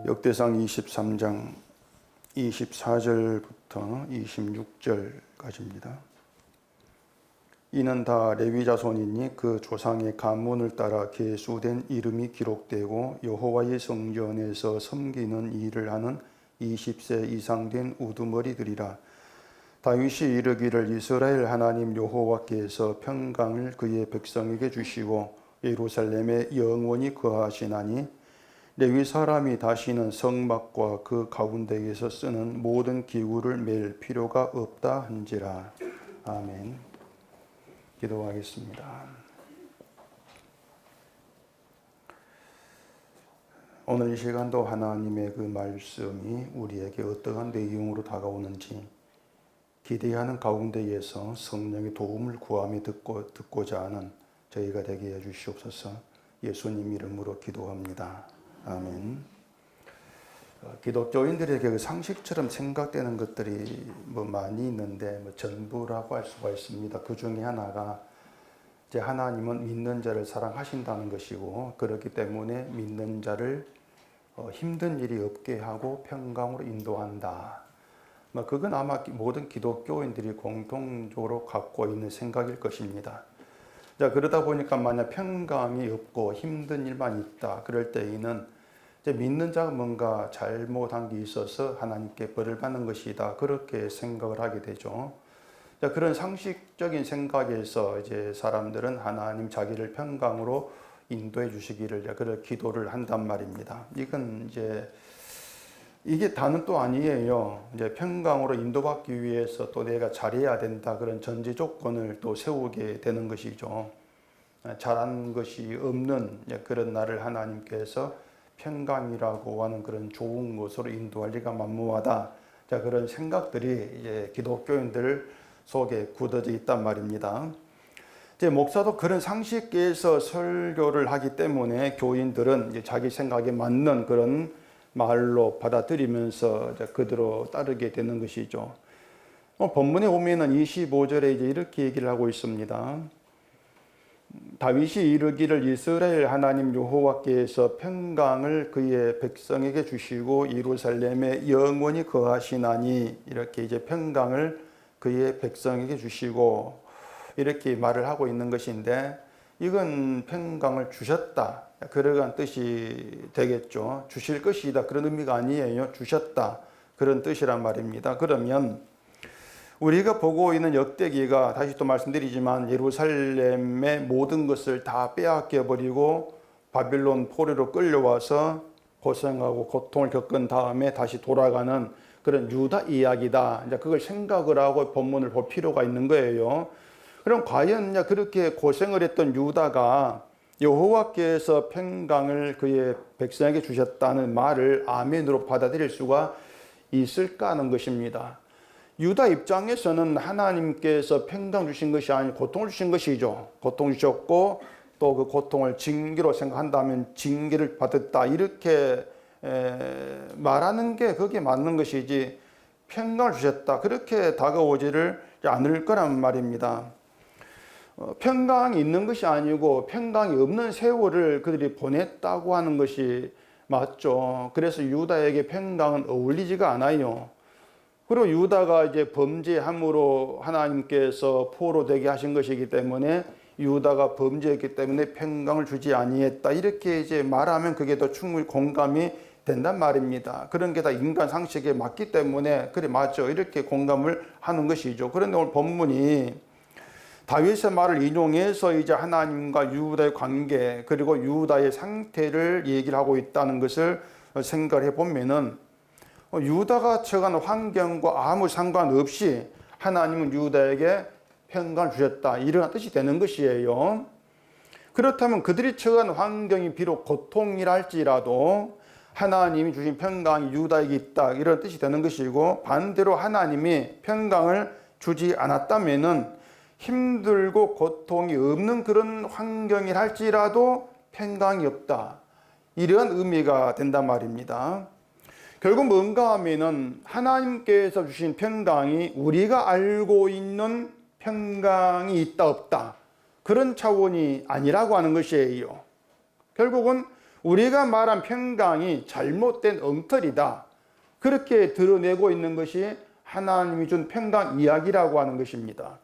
역대상 23장 24절부터 26절까지입니다. 이는 다 레위 자손이니 그 조상의 가문을 따라 계수된 이름이 기록되고 여호와의 성전에서 섬기는 일을 하는 20세 이상 된 우두머리들이라. 다윗이 이르기를 이스라엘 하나님 여호와께서 평강을 그의 백성에게 주시고 예루살렘에 영원히 거하시나니 레위 사람이 다시는 성막과 그 가운데에서 쓰는 모든 기구를 맬 필요가 없다 한지라. 아멘. 기도하겠습니다. 오늘 이 시간도 하나님의 그 말씀이 우리에게 어떠한 내용으로 다가오는지 기대하는 가운데에서 성령의 도움을 구하며 듣고자 하는 저희가 되게 해주시옵소서. 예수님 이름으로 기도합니다. 아멘. 기독교인들에게 그 상식처럼 생각되는 것들이 많이 있는데 전부라고 할 수가 있습니다. 그 중에 하나가 이제 하나님은 믿는 자를 사랑하신다는 것이고, 그렇기 때문에 믿는 자를 힘든 일이 없게 하고 평강으로 인도한다. 그건 아마 모든 기독교인들이 공통적으로 갖고 있는 생각일 것입니다. 자, 그러다 보니까 만약 평강이 없고 힘든 일만 있다 그럴 때에는 이제 믿는 자가 뭔가 잘못한 게 있어서 하나님께 벌을 받는 것이다, 그렇게 생각을 하게 되죠. 자, 그런 상식적인 생각에서 이제 사람들은 하나님 자기를 평강으로 인도해 주시기를 그런 기도를 한단 말입니다. 이건 이제 이게 다는 또 아니에요. 이제 평강으로 인도받기 위해서 또 내가 잘해야 된다, 그런 전제 조건을 또 세우게 되는 것이죠. 잘한 것이 없는 그런 나를 하나님께서 평강이라고 하는 그런 좋은 것으로 인도할 리가 만무하다. 자, 그런 생각들이 이제 기독교인들 속에 굳어져 있단 말입니다. 이제 목사도 그런 상식에서 설교를 하기 때문에 교인들은 이제 자기 생각에 맞는 그런 말로 받아들이면서 이제 그대로 따르게 되는 것이죠. 본문에 보면은 25절에 이제 이렇게 얘기를 하고 있습니다. 다윗이 이르기를 이스라엘 하나님 여호와께서 평강을 그의 백성에게 주시고 예루살렘에 영원히 거하시나니, 이렇게 이제 평강을 그의 백성에게 주시고 이렇게 말을 하고 있는 것인데, 이건 평강을 주셨다, 그러한 뜻이 되겠죠. 주실 것이다, 그런 의미가 아니에요. 주셨다, 그런 뜻이란 말입니다. 그러면 우리가 보고 있는 역대기가, 다시 또 말씀드리지만 예루살렘의 모든 것을 다 빼앗겨 버리고 바빌론 포로로 끌려와서 고생하고 고통을 겪은 다음에 다시 돌아가는 그런 유다 이야기다. 이제 그걸 생각을 하고 본문을 볼 필요가 있는 거예요. 그럼 과연 그렇게 고생을 했던 유다가 여호와께서 평강을 그의 백성에게 주셨다는 말을 아멘으로 받아들일 수가 있을까 하는 것입니다. 유다 입장에서는 하나님께서 평강 주신 것이 아니고 고통을 주신 것이죠. 고통 주셨고 또 그 고통을 징계로 생각한다면 징계를 받았다, 이렇게 말하는 게 그게 맞는 것이지, 평강을 주셨다 그렇게 다가오지를 않을 거란 말입니다. 평강이 있는 것이 아니고 평강이 없는 세월을 그들이 보냈다고 하는 것이 맞죠. 그래서 유다에게 평강은 어울리지가 않아요. 그리고 유다가 이제 범죄함으로 하나님께서 포로되게 하신 것이기 때문에 유다가 범죄했기 때문에 평강을 주지 아니했다, 이렇게 이제 말하면 그게 더 충분히 공감이 된단 말입니다. 그런 게 다 인간 상식에 맞기 때문에 그래 맞죠, 이렇게 공감을 하는 것이죠. 그런데 오늘 본문이 다윗의 말을 인용해서 이제 하나님과 유다의 관계 그리고 유다의 상태를 얘기를 하고 있다는 것을 생각해 보면은 유다가 처한 환경과 아무 상관없이 하나님은 유다에게 평강을 주셨다, 이런 뜻이 되는 것이에요. 그렇다면 그들이 처한 환경이 비록 고통이라 할지라도 하나님이 주신 평강이 유다에게 있다, 이런 뜻이 되는 것이고, 반대로 하나님이 평강을 주지 않았다면은 힘들고 고통이 없는 그런 환경이라 할지라도 평강이 없다, 이러한 의미가 된단 말입니다. 결국 뭔가 하면은 하나님께서 주신 평강이 우리가 알고 있는 평강이 있다 없다, 그런 차원이 아니라고 하는 것이에요. 결국은 우리가 말한 평강이 잘못된 엉터리다. 그렇게 드러내고 있는 것이 하나님이 준 평강 이야기라고 하는 것입니다.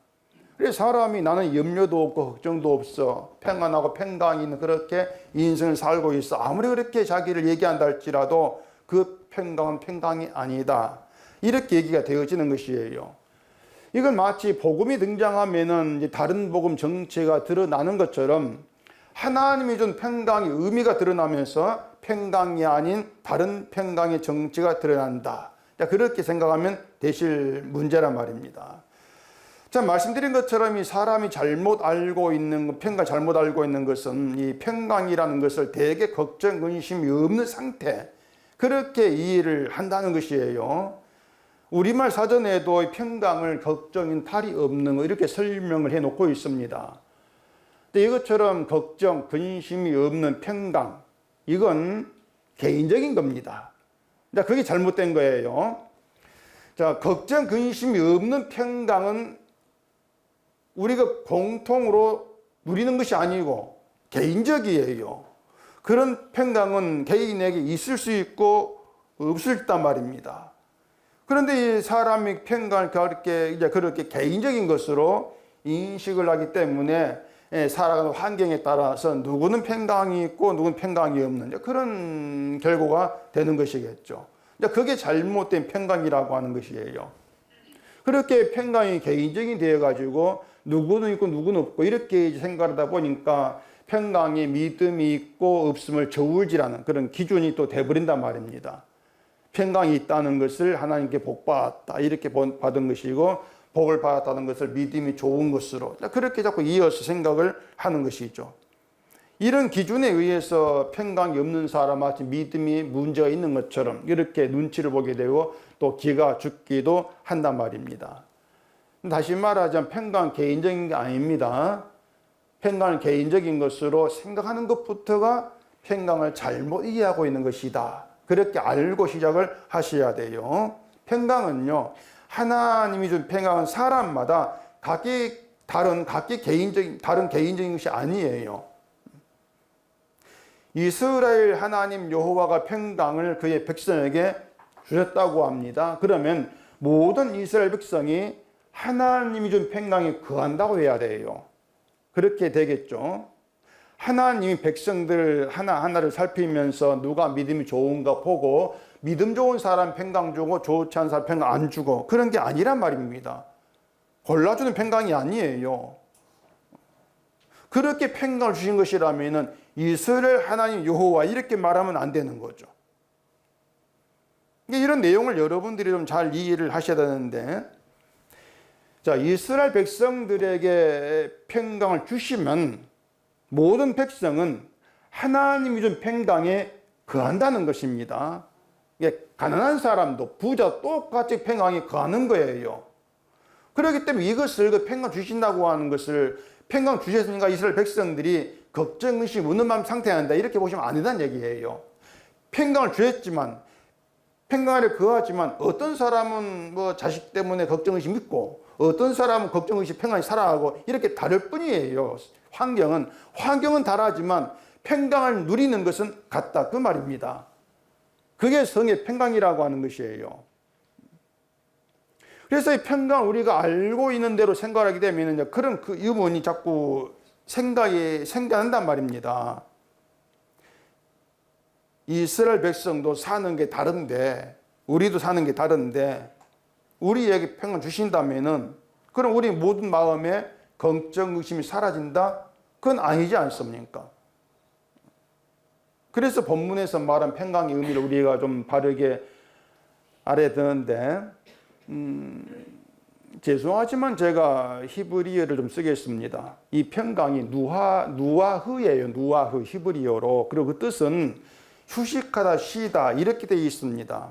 그래서 사람이 나는 염려도 없고 걱정도 없어, 평안하고 평강이 있는 그렇게 인생을 살고 있어. 아무리 그렇게 자기를 얘기한다 할지라도 그 평강은 평강이 아니다. 이렇게 얘기가 되어지는 것이에요. 이건 마치 복음이 등장하면은 이제 다른 복음 정체가 드러나는 것처럼 하나님이 준 평강의 의미가 드러나면서 평강이 아닌 다른 평강의 정체가 드러난다. 그렇게 생각하면 되실 문제란 말입니다. 자, 말씀드린 것처럼 이 사람이 잘못 알고 있는, 평강 잘못 알고 있는 것은 이 평강이라는 것을 대개 걱정, 근심이 없는 상태, 그렇게 이해를 한다는 것이에요. 우리말 사전에도 평강을 걱정인 탈이 없는 거 이렇게 설명을 해놓고 있습니다. 근데 이것처럼 걱정, 근심이 없는 평강, 이건 개인적인 겁니다. 그게 잘못된 거예요. 자, 걱정, 근심이 없는 평강은 우리가 공통으로 누리는 것이 아니고 개인적이에요. 그런 평강은 개인에게 있을 수 있고 없을 수 있단 말입니다. 그런데 이 사람이 평강을 그렇게 개인적인 것으로 인식을 하기 때문에 살아가는 환경에 따라서 누구는 평강이 있고 누구는 평강이 없는 그런 결과가 되는 것이겠죠. 그게 잘못된 평강이라고 하는 것이에요. 그렇게 평강이 개인적이 되어가지고 누구는 있고 누구는 없고 이렇게 생각하다 보니까 평강에 믿음이 있고 없음을 저울질하는 그런 기준이 또 돼버린단 말입니다. 평강이 있다는 것을 하나님께 복 받았다 이렇게 받은 것이고 복을 받았다는 것을 믿음이 좋은 것으로 그렇게 자꾸 이어서 생각을 하는 것이죠. 이런 기준에 의해서 평강이 없는 사람 마치 믿음이 문제가 있는 것처럼 이렇게 눈치를 보게 되고 또 기가 죽기도 한단 말입니다. 다시 말하자면 평강 개인적인 게 아닙니다. 평강을 개인적인 것으로 생각하는 것부터가 평강을 잘못 이해하고 있는 것이다. 그렇게 알고 시작을 하셔야 돼요. 평강은요, 하나님이 준 평강은 사람마다 다른 개인적인 것이 아니에요. 이스라엘 하나님 여호와가 평강을 그의 백성에게 주셨다고 합니다. 그러면 모든 이스라엘 백성이 하나님이 준 평강에 거한다고 해야 돼요. 그렇게 되겠죠. 하나님이 백성들 하나하나를 살피면서 누가 믿음이 좋은가 보고 믿음 좋은 사람 평강 주고 좋지 않은 사람 평강 안 주고 그런 게 아니란 말입니다. 골라주는 평강이 아니에요. 그렇게 평강을 주신 것이라면 이스라엘 하나님 여호와 이렇게 말하면 안 되는 거죠. 이런 내용을 여러분들이 좀 잘 이해를 하셔야 되는데, 자, 이스라엘 백성들에게 평강을 주시면 모든 백성은 하나님이 준 평강에 거한다는 것입니다. 가난한 사람도 부자 똑같이 평강에 거하는 거예요. 그렇기 때문에 이것을 평강 주신다고 하는 것을 평강 주셨으니까 이스라엘 백성들이 걱정, 의심, 없는 마음 상태에 한다 이렇게 보시면 안 된다는 얘기예요. 평강을 주셨지만 평강 아래 거하지만 어떤 사람은 뭐 자식 때문에 걱정, 의심 있고 어떤 사람은 걱정, 의심, 평안히 살아가고 이렇게 다를 뿐이에요. 환경은 다르지만 평강을 누리는 것은 같다 그 말입니다. 그게 성의 평강이라고 하는 것이에요. 그래서 이 평강 우리가 알고 있는 대로 생각하게 되면 그런 그 의문이 자꾸 생각이 생겨난단 말입니다. 이스라엘 백성도 사는 게 다른데 우리도 사는 게 다른데 우리에게 평강 주신다면은 그럼 우리 모든 마음에 걱정, 의심이 사라진다? 그건 아니지 않습니까? 그래서 본문에서 말한 평강의 의미를 우리가 좀 바르게 알아야 되는데 죄송하지만 제가 히브리어를 좀 쓰겠습니다. 이 평강이 누아흐예요. 누아흐 히브리어로. 그리고 그 뜻은 휴식하다, 쉬다 이렇게 되어 있습니다.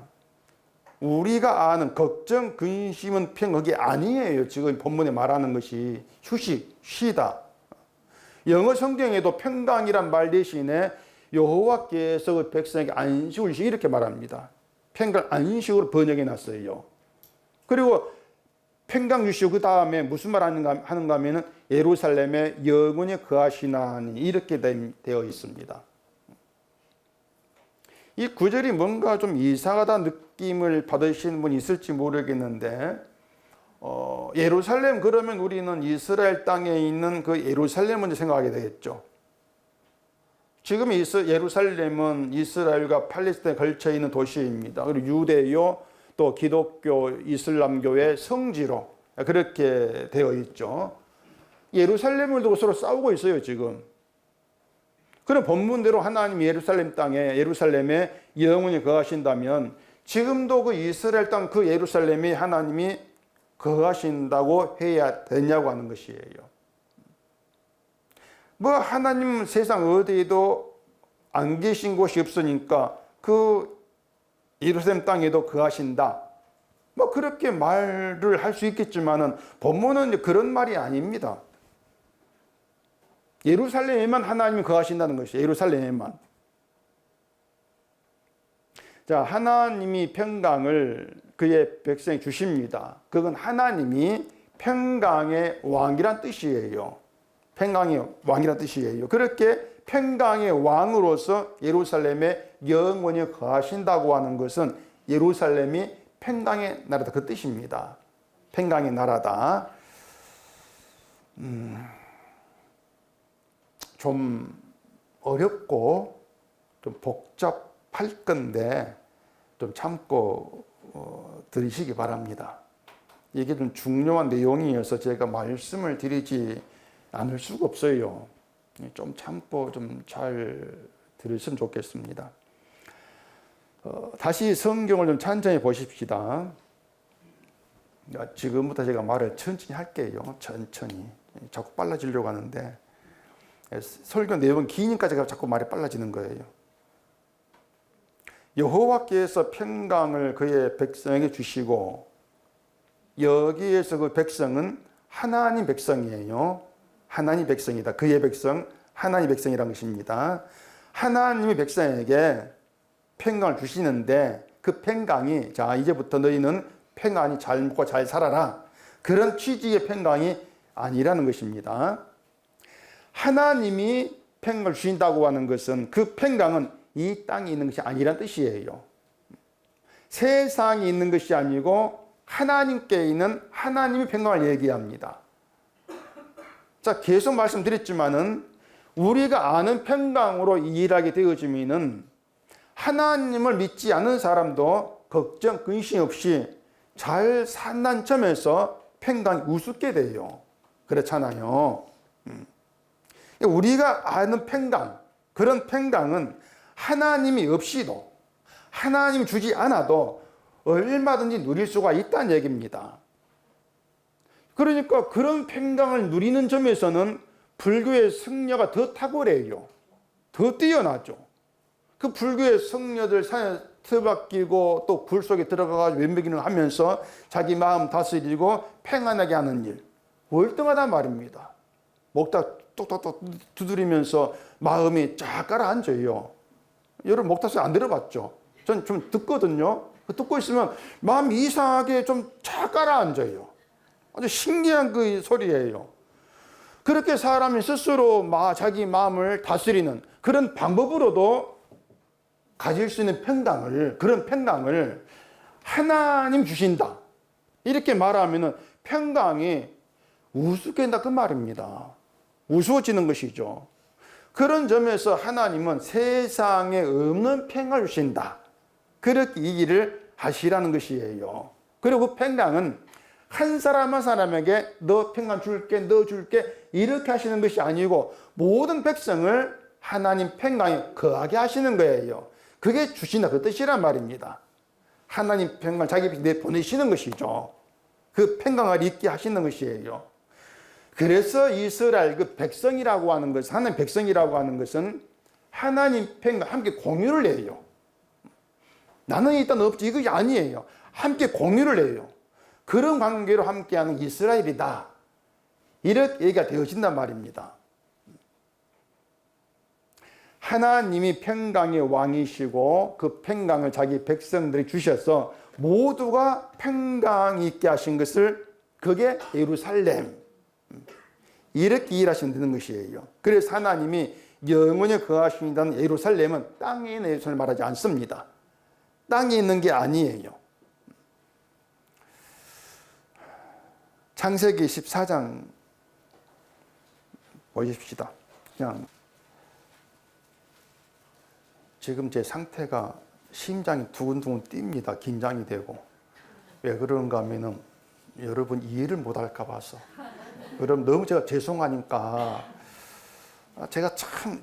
우리가 아는 걱정, 근심은 평강이 아니에요. 지금 본문에 말하는 것이 휴식, 쉬다. 영어 성경에도 평강이란 말 대신에 여호와께서 그 백성에게 안식을 주시고 이렇게 말합니다. 평강 안식으로 번역해 놨어요. 그리고 평강 주시고 그 다음에 무슨 말 하는가 하면은 예루살렘에 영원히 거하시나니 이렇게 되어 있습니다. 이 구절이 뭔가 좀 이상하다 느낌을 받으시는 분이 있을지 모르겠는데, 예루살렘 그러면 우리는 이스라엘 땅에 있는 그 예루살렘을 먼저 생각하게 되겠죠. 지금 예루살렘은 이스라엘과 팔레스타인에 걸쳐 있는 도시입니다. 그리고 유대요, 또 기독교, 이슬람교의 성지로 그렇게 되어 있죠. 예루살렘을 두고 서로 싸우고 있어요, 지금. 그럼 본문대로 하나님이 예루살렘에 영원히 거하신다면 지금도 그 이스라엘 땅 그 예루살렘에 하나님이 거하신다고 해야 되냐고 하는 것이에요. 뭐 하나님 세상 어디에도 안 계신 곳이 없으니까 그 예루살렘 땅에도 거하신다. 뭐 그렇게 말을 할 수 있겠지만은 본문은 그런 말이 아닙니다. 예루살렘에만 하나님이 거하신다는 것이에요. 예루살렘에만. 자, 하나님이 평강을 그의 백성에 주십니다. 그건 하나님이 평강의 왕이란 뜻이에요. 평강의 왕이란 뜻이에요. 그렇게 평강의 왕으로서 예루살렘에 영원히 거하신다고 하는 것은 예루살렘이 평강의 나라다, 그 뜻입니다. 평강의 나라다. 좀 어렵고 좀 복잡할 건데 좀 참고 들으시기 바랍니다. 이게 좀 중요한 내용이어서 제가 말씀을 드리지 않을 수가 없어요. 좀 참고 좀 잘 들으시면 좋겠습니다. 다시 성경을 좀 천천히 보십시다. 지금부터 제가 말을 천천히 할게요. 천천히. 자꾸 빨라지려고 하는데 설교 내용은 기니까 제가 자꾸 말이 빨라지는 거예요. 여호와께서 평강을 그의 백성에게 주시고, 여기에서 그 백성은 하나님 백성이에요. 하나님 백성이다. 그의 백성, 하나님 백성이라는 것입니다. 하나님의 백성에게 평강을 주시는데 그 평강이, 자, 이제부터 너희는 평안히 잘 먹고 잘 살아라, 그런 취지의 평강이 아니라는 것입니다. 하나님이 평강을 주신다고 하는 것은 그 평강은 이 땅에 있는 것이 아니란 뜻이에요. 세상에 있는 것이 아니고 하나님께 있는 하나님의 평강을 얘기합니다. 자, 계속 말씀드렸지만은 우리가 아는 평강으로 일하게 되어지면은 하나님을 믿지 않는 사람도 걱정, 근심 없이 잘 산다는 점에서 평강이 우습게 돼요. 그렇잖아요. 우리가 아는 평강, 그런 평강은 하나님이 없이도, 하나님이 주지 않아도 얼마든지 누릴 수가 있다는 얘기입니다. 그러니까 그런 평강을 누리는 점에서는 불교의 성녀가 더 탁월해요. 더 뛰어나죠. 그 불교의 성녀들 산에 틀박히고 또 굴 속에 들어가서 왼매기를 하면서 자기 마음 다스리고 평안하게 하는 일, 월등하단 말입니다. 목탁 똑똑똑 두드리면서 마음이 쫙 가라앉아요. 여러분 목탁 소리 안 들어봤죠? 전 좀 듣거든요. 듣고 있으면 마음이 이상하게 좀 쫙 가라앉아요. 아주 신기한 그 소리예요. 그렇게 사람이 스스로 자기 마음을 다스리는 그런 방법으로도 가질 수 있는 평강을, 그런 평강을 하나님 주신다, 이렇게 말하면 평강이 우습게된다, 그 말입니다. 우스워지는 것이죠. 그런 점에서 하나님은 세상에 없는 평강을 주신다, 그렇게 얘기를 하시라는 것이에요. 그리고 그 평강은 한 사람 한 사람에게 너 평강 줄게, 너 줄게, 이렇게 하시는 것이 아니고 모든 백성을 하나님 평강에 거하게 하시는 거예요. 그게 주신다, 그 뜻이란 말입니다. 하나님 평강 자기 내 보내시는 것이죠. 그 평강을 있게 하시는 것이에요. 그래서 이스라엘 그 백성이라고 하는 것은, 하나님 백성이라고 하는 것은 하나님 평강 함께 공유를 해요. 나는 일단 없지, 이것이 아니에요. 함께 공유를 해요. 그런 관계로 함께하는 이스라엘이다, 이렇게 얘기가 되어진단 말입니다. 하나님이 평강의 왕이시고 그 평강을 자기 백성들이 주셔서 모두가 평강이 있게 하신 것을, 그게 예루살렘, 이렇게 일하시면 되는 것이에요. 그래서 하나님이 영원히 거하신다는 예루살렘은 땅에 있는 예루살렘을 말하지 않습니다. 땅에 있는 게 아니에요. 창세기 14장 보십시다. 그냥 지금 제 상태가 심장이 두근두근 뜁니다. 긴장이 되고. 왜 그런가 하면은 여러분 이해를 못할까 봐서. 여러분 너무 제가 죄송하니까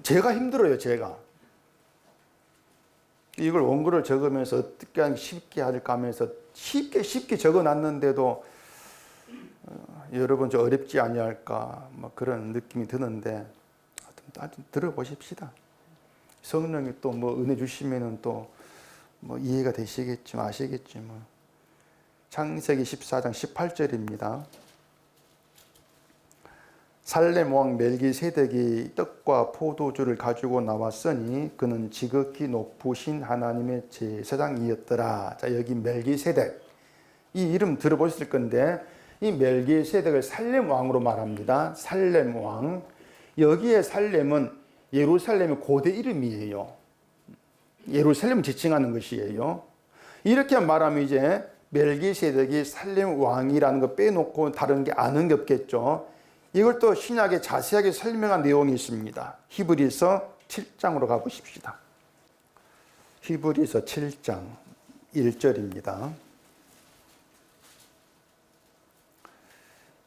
제가 힘들어요. 제가 이걸 원고를 적으면서 어떻게 하면 쉽게 할까 하면서 쉽게 적어놨는데도 여러분 좀 어렵지 아니할까 뭐 그런 느낌이 드는데 하여튼 들어보십시다. 성령이 또 뭐 은혜 주시면은 또 뭐 이해가 되시겠지만 아시겠지만 창세기 14장 18절입니다. 살렘 왕 멜기세덱이 떡과 포도주를 가지고 나왔으니 그는 지극히 높으신 하나님의 제사장이었더라. 자, 여기 멜기세덱 이 이름 들어보셨을 건데 이 멜기세덱을 살렘 왕으로 말합니다. 살렘 왕. 여기에 살렘은 예루살렘의 고대 이름이에요. 예루살렘을 지칭하는 것이에요. 이렇게 말하면 이제 멜기세덱이 살렘 왕이라는 거 빼놓고 다른 게 아는 게 없겠죠. 이걸 또 신약에 자세하게 설명한 내용이 있습니다. 히브리서 7장으로 가보십시다. 히브리서 7장 1절입니다.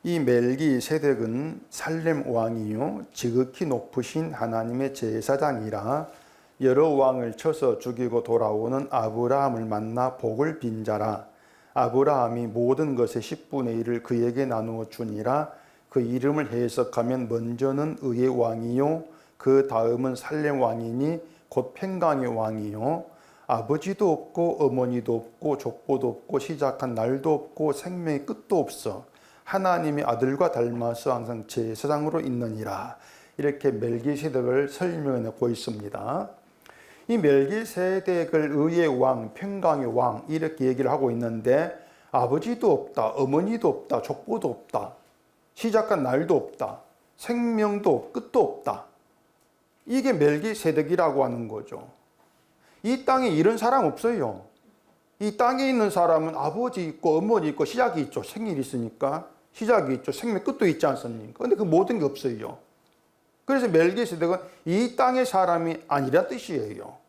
이 멜기세덱은 살렘 왕이요 지극히 높으신 하나님의 제사장이라 여러 왕을 쳐서 죽이고 돌아오는 아브라함을 만나 복을 빈 자라. 아브라함이 모든 것의 10분의 1을 그에게 나누어 주니라. 그 이름을 해석하면 먼저는 의의 왕이요 그 다음은 살렘 왕이니 곧 평강의 왕이요 아버지도 없고 어머니도 없고 족보도 없고 시작한 날도 없고 생명의 끝도 없어 하나님의 아들과 닮아서 항상 제사장으로 있느니라. 이렇게 멜기세덱을 설명해 놓고 있습니다. 이 멜기세덱을 의의 왕, 평강의 왕 이렇게 얘기를 하고 있는데 아버지도 없다, 어머니도 없다, 족보도 없다, 시작한 날도 없다, 생명도 끝도 없다. 이게 멜기세덱이라고 하는 거죠. 이 땅에 이런 사람 없어요. 이 땅에 있는 사람은 아버지 있고 어머니 있고 시작이 있죠. 생일이 있으니까 시작이 있죠. 생명 끝도 있지 않습니까? 근데 그 모든 게 없어요. 그래서 멜기세덱은 이 땅의 사람이 아니란 뜻이에요.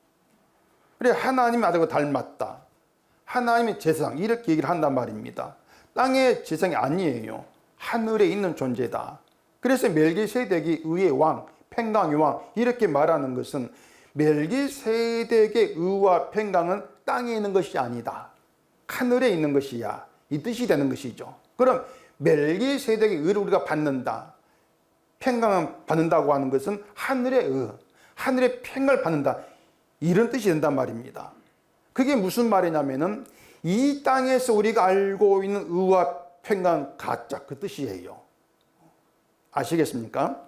그래 하나님의 아들과 닮았다. 하나님의 제사장 이렇게 얘기를 한단 말입니다. 땅의 제사장이 아니에요. 하늘에 있는 존재다. 그래서 멜기세덱이 의의 왕, 평강의 왕 이렇게 말하는 것은 멜기세덱의 의와 평강은 땅에 있는 것이 아니다. 하늘에 있는 것이야. 이 뜻이 되는 것이죠. 그럼 멜기세덱의 의를 우리가 받는다. 평강을 받는다고 하는 것은 하늘의 의, 하늘의 평강을 받는다. 이런 뜻이 된단 말입니다. 그게 무슨 말이냐면은 이 땅에서 우리가 알고 있는 의와 평강 가짜 그 뜻이에요. 아시겠습니까?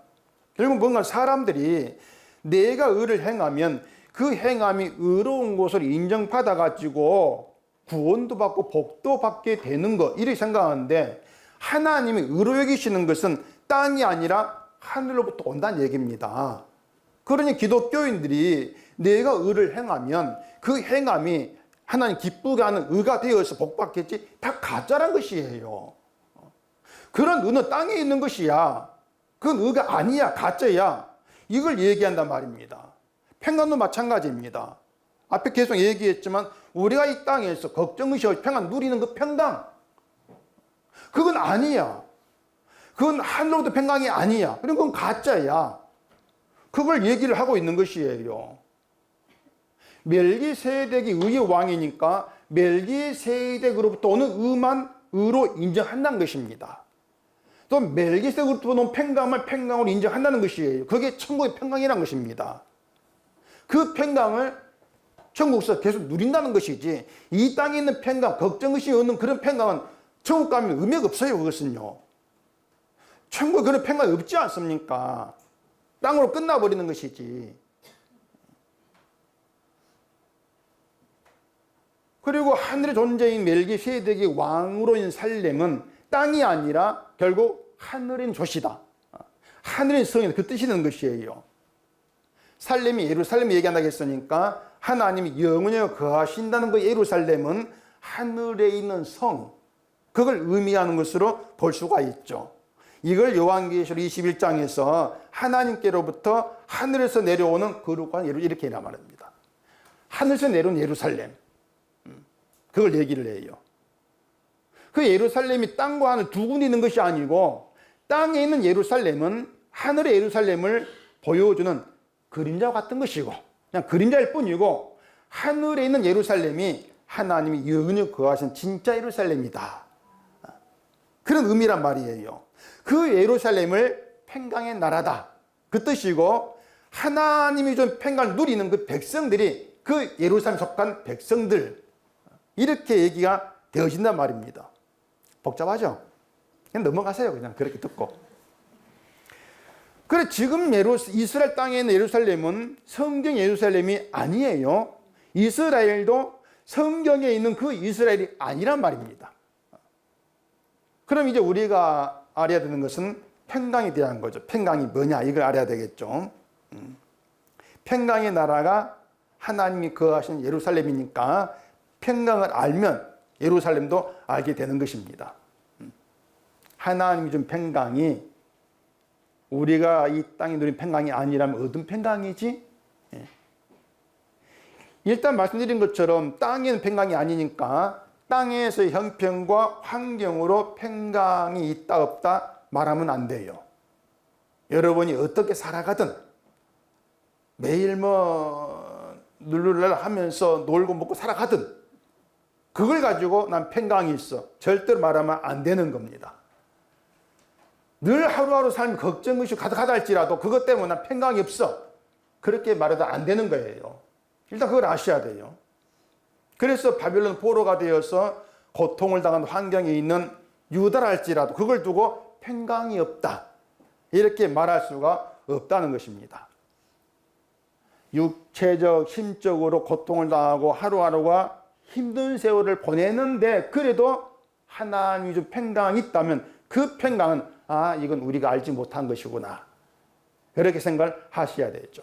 결국 뭔가 사람들이 내가 의를 행하면 그 행함이 의로운 것으로 인정받아 가지고 구원도 받고 복도 받게 되는 것 이렇게 생각하는데 하나님이 의로 여기시는 것은 땅이 아니라 하늘로부터 온다는 얘기입니다. 그러니 기독교인들이 내가 의를 행하면 그 행함이 하나님 기쁘게 하는 의가 되어서 복받겠지 다 가짜란 것이에요. 그런 의는 땅에 있는 것이야. 그건 의가 아니야. 가짜야. 이걸 얘기한단 말입니다. 평강도 마찬가지입니다. 앞에 계속 얘기했지만 우리가 이 땅에서 걱정의식 없이 평안 누리는 그 평강 그건 아니야. 그건 하늘로부터 평강이 아니야. 그럼 그건 가짜야. 그걸 얘기를 하고 있는 것이에요. 멜기세덱이 의의 왕이니까 멜기세덱으로부터 오는 의만 의로 인정한다는 것입니다. 또 멜기세덱으로부터 오는 평강을 평강으로 인정한다는 것이에요. 그게 천국의 평강이라는 것입니다. 그 평강을 천국에서 계속 누린다는 것이지 이 땅에 있는 평강, 걱정의식이 없는 그런 평강은 천국 가면 의미가 없어요. 그것은요. 천국에 그런 평강이 없지 않습니까? 땅으로 끝나버리는 것이지. 그리고 하늘의 존재인 멜기세덱이 왕으로 있는 살렘은 땅이 아니라 결국 하늘인 조시다. 하늘인 성이다. 그 뜻이 되는 것이에요. 살렘이 예루살렘 얘기한다고 했으니까 하나님이 영원히 거하신다는 그 예루살렘은 하늘에 있는 성, 그걸 의미하는 것으로 볼 수가 있죠. 이걸 요한계시록 21장에서 하나님께로부터 하늘에서 내려오는 거룩한 이렇게 말합니다. 하늘에서 내려온 예루살렘, 그걸 얘기를 해요. 그 예루살렘이 땅과 하늘 두 군데 있는 것이 아니고 땅에 있는 예루살렘은 하늘의 예루살렘을 보여주는 그림자와 같은 것이고 그냥 그림자일 뿐이고 하늘에 있는 예루살렘이 하나님이 영원히 거하신 진짜 예루살렘이다. 그런 의미란 말이에요. 그 예루살렘을 평강의 나라다. 그 뜻이고 하나님이 좀 평강을 누리는 그 백성들이 그 예루살렘 속한 백성들 이렇게 얘기가 되어진단 말입니다. 복잡하죠? 그냥 넘어가세요. 그냥 그렇게 듣고. 그래 지금 이스라엘 땅에 있는 예루살렘은 성경 예루살렘이 아니에요. 이스라엘도 성경에 있는 그 이스라엘이 아니란 말입니다. 그럼 이제 우리가 알아야 되는 것은 평강에 대한 거죠. 평강이 뭐냐 이걸 알아야 되겠죠. 평강의 나라가 하나님이 거하신 예루살렘이니까 평강을 알면 예루살렘도 알게 되는 것입니다. 하나님이 준 평강이 우리가 이 땅에 누린 평강이 아니라면 어떤 평강이지? 일단 말씀드린 것처럼 땅에는 평강이 아니니까 땅에서의 형편과 환경으로 평강이 있다 없다 말하면 안 돼요. 여러분이 어떻게 살아가든 매일 룰루랄 하면서 놀고 먹고 살아가든 그걸 가지고 난 평강이 있어 절대로 말하면 안 되는 겁니다. 늘 하루하루 삶이 걱정의식 가득하다 할지라도 그것 때문에 난 평강이 없어 그렇게 말해도 안 되는 거예요. 일단 그걸 아셔야 돼요. 그래서 바벨론 포로가 되어서 고통을 당한 환경에 있는 유다라 할지라도 그걸 두고 평강이 없다 이렇게 말할 수가 없다는 것입니다. 육체적, 심적으로 고통을 당하고 하루하루가 힘든 세월을 보내는데 그래도 하나님이 좀 평강이 있다면 그 평강은 이건 우리가 알지 못한 것이구나 그렇게 생각을 하셔야 되죠.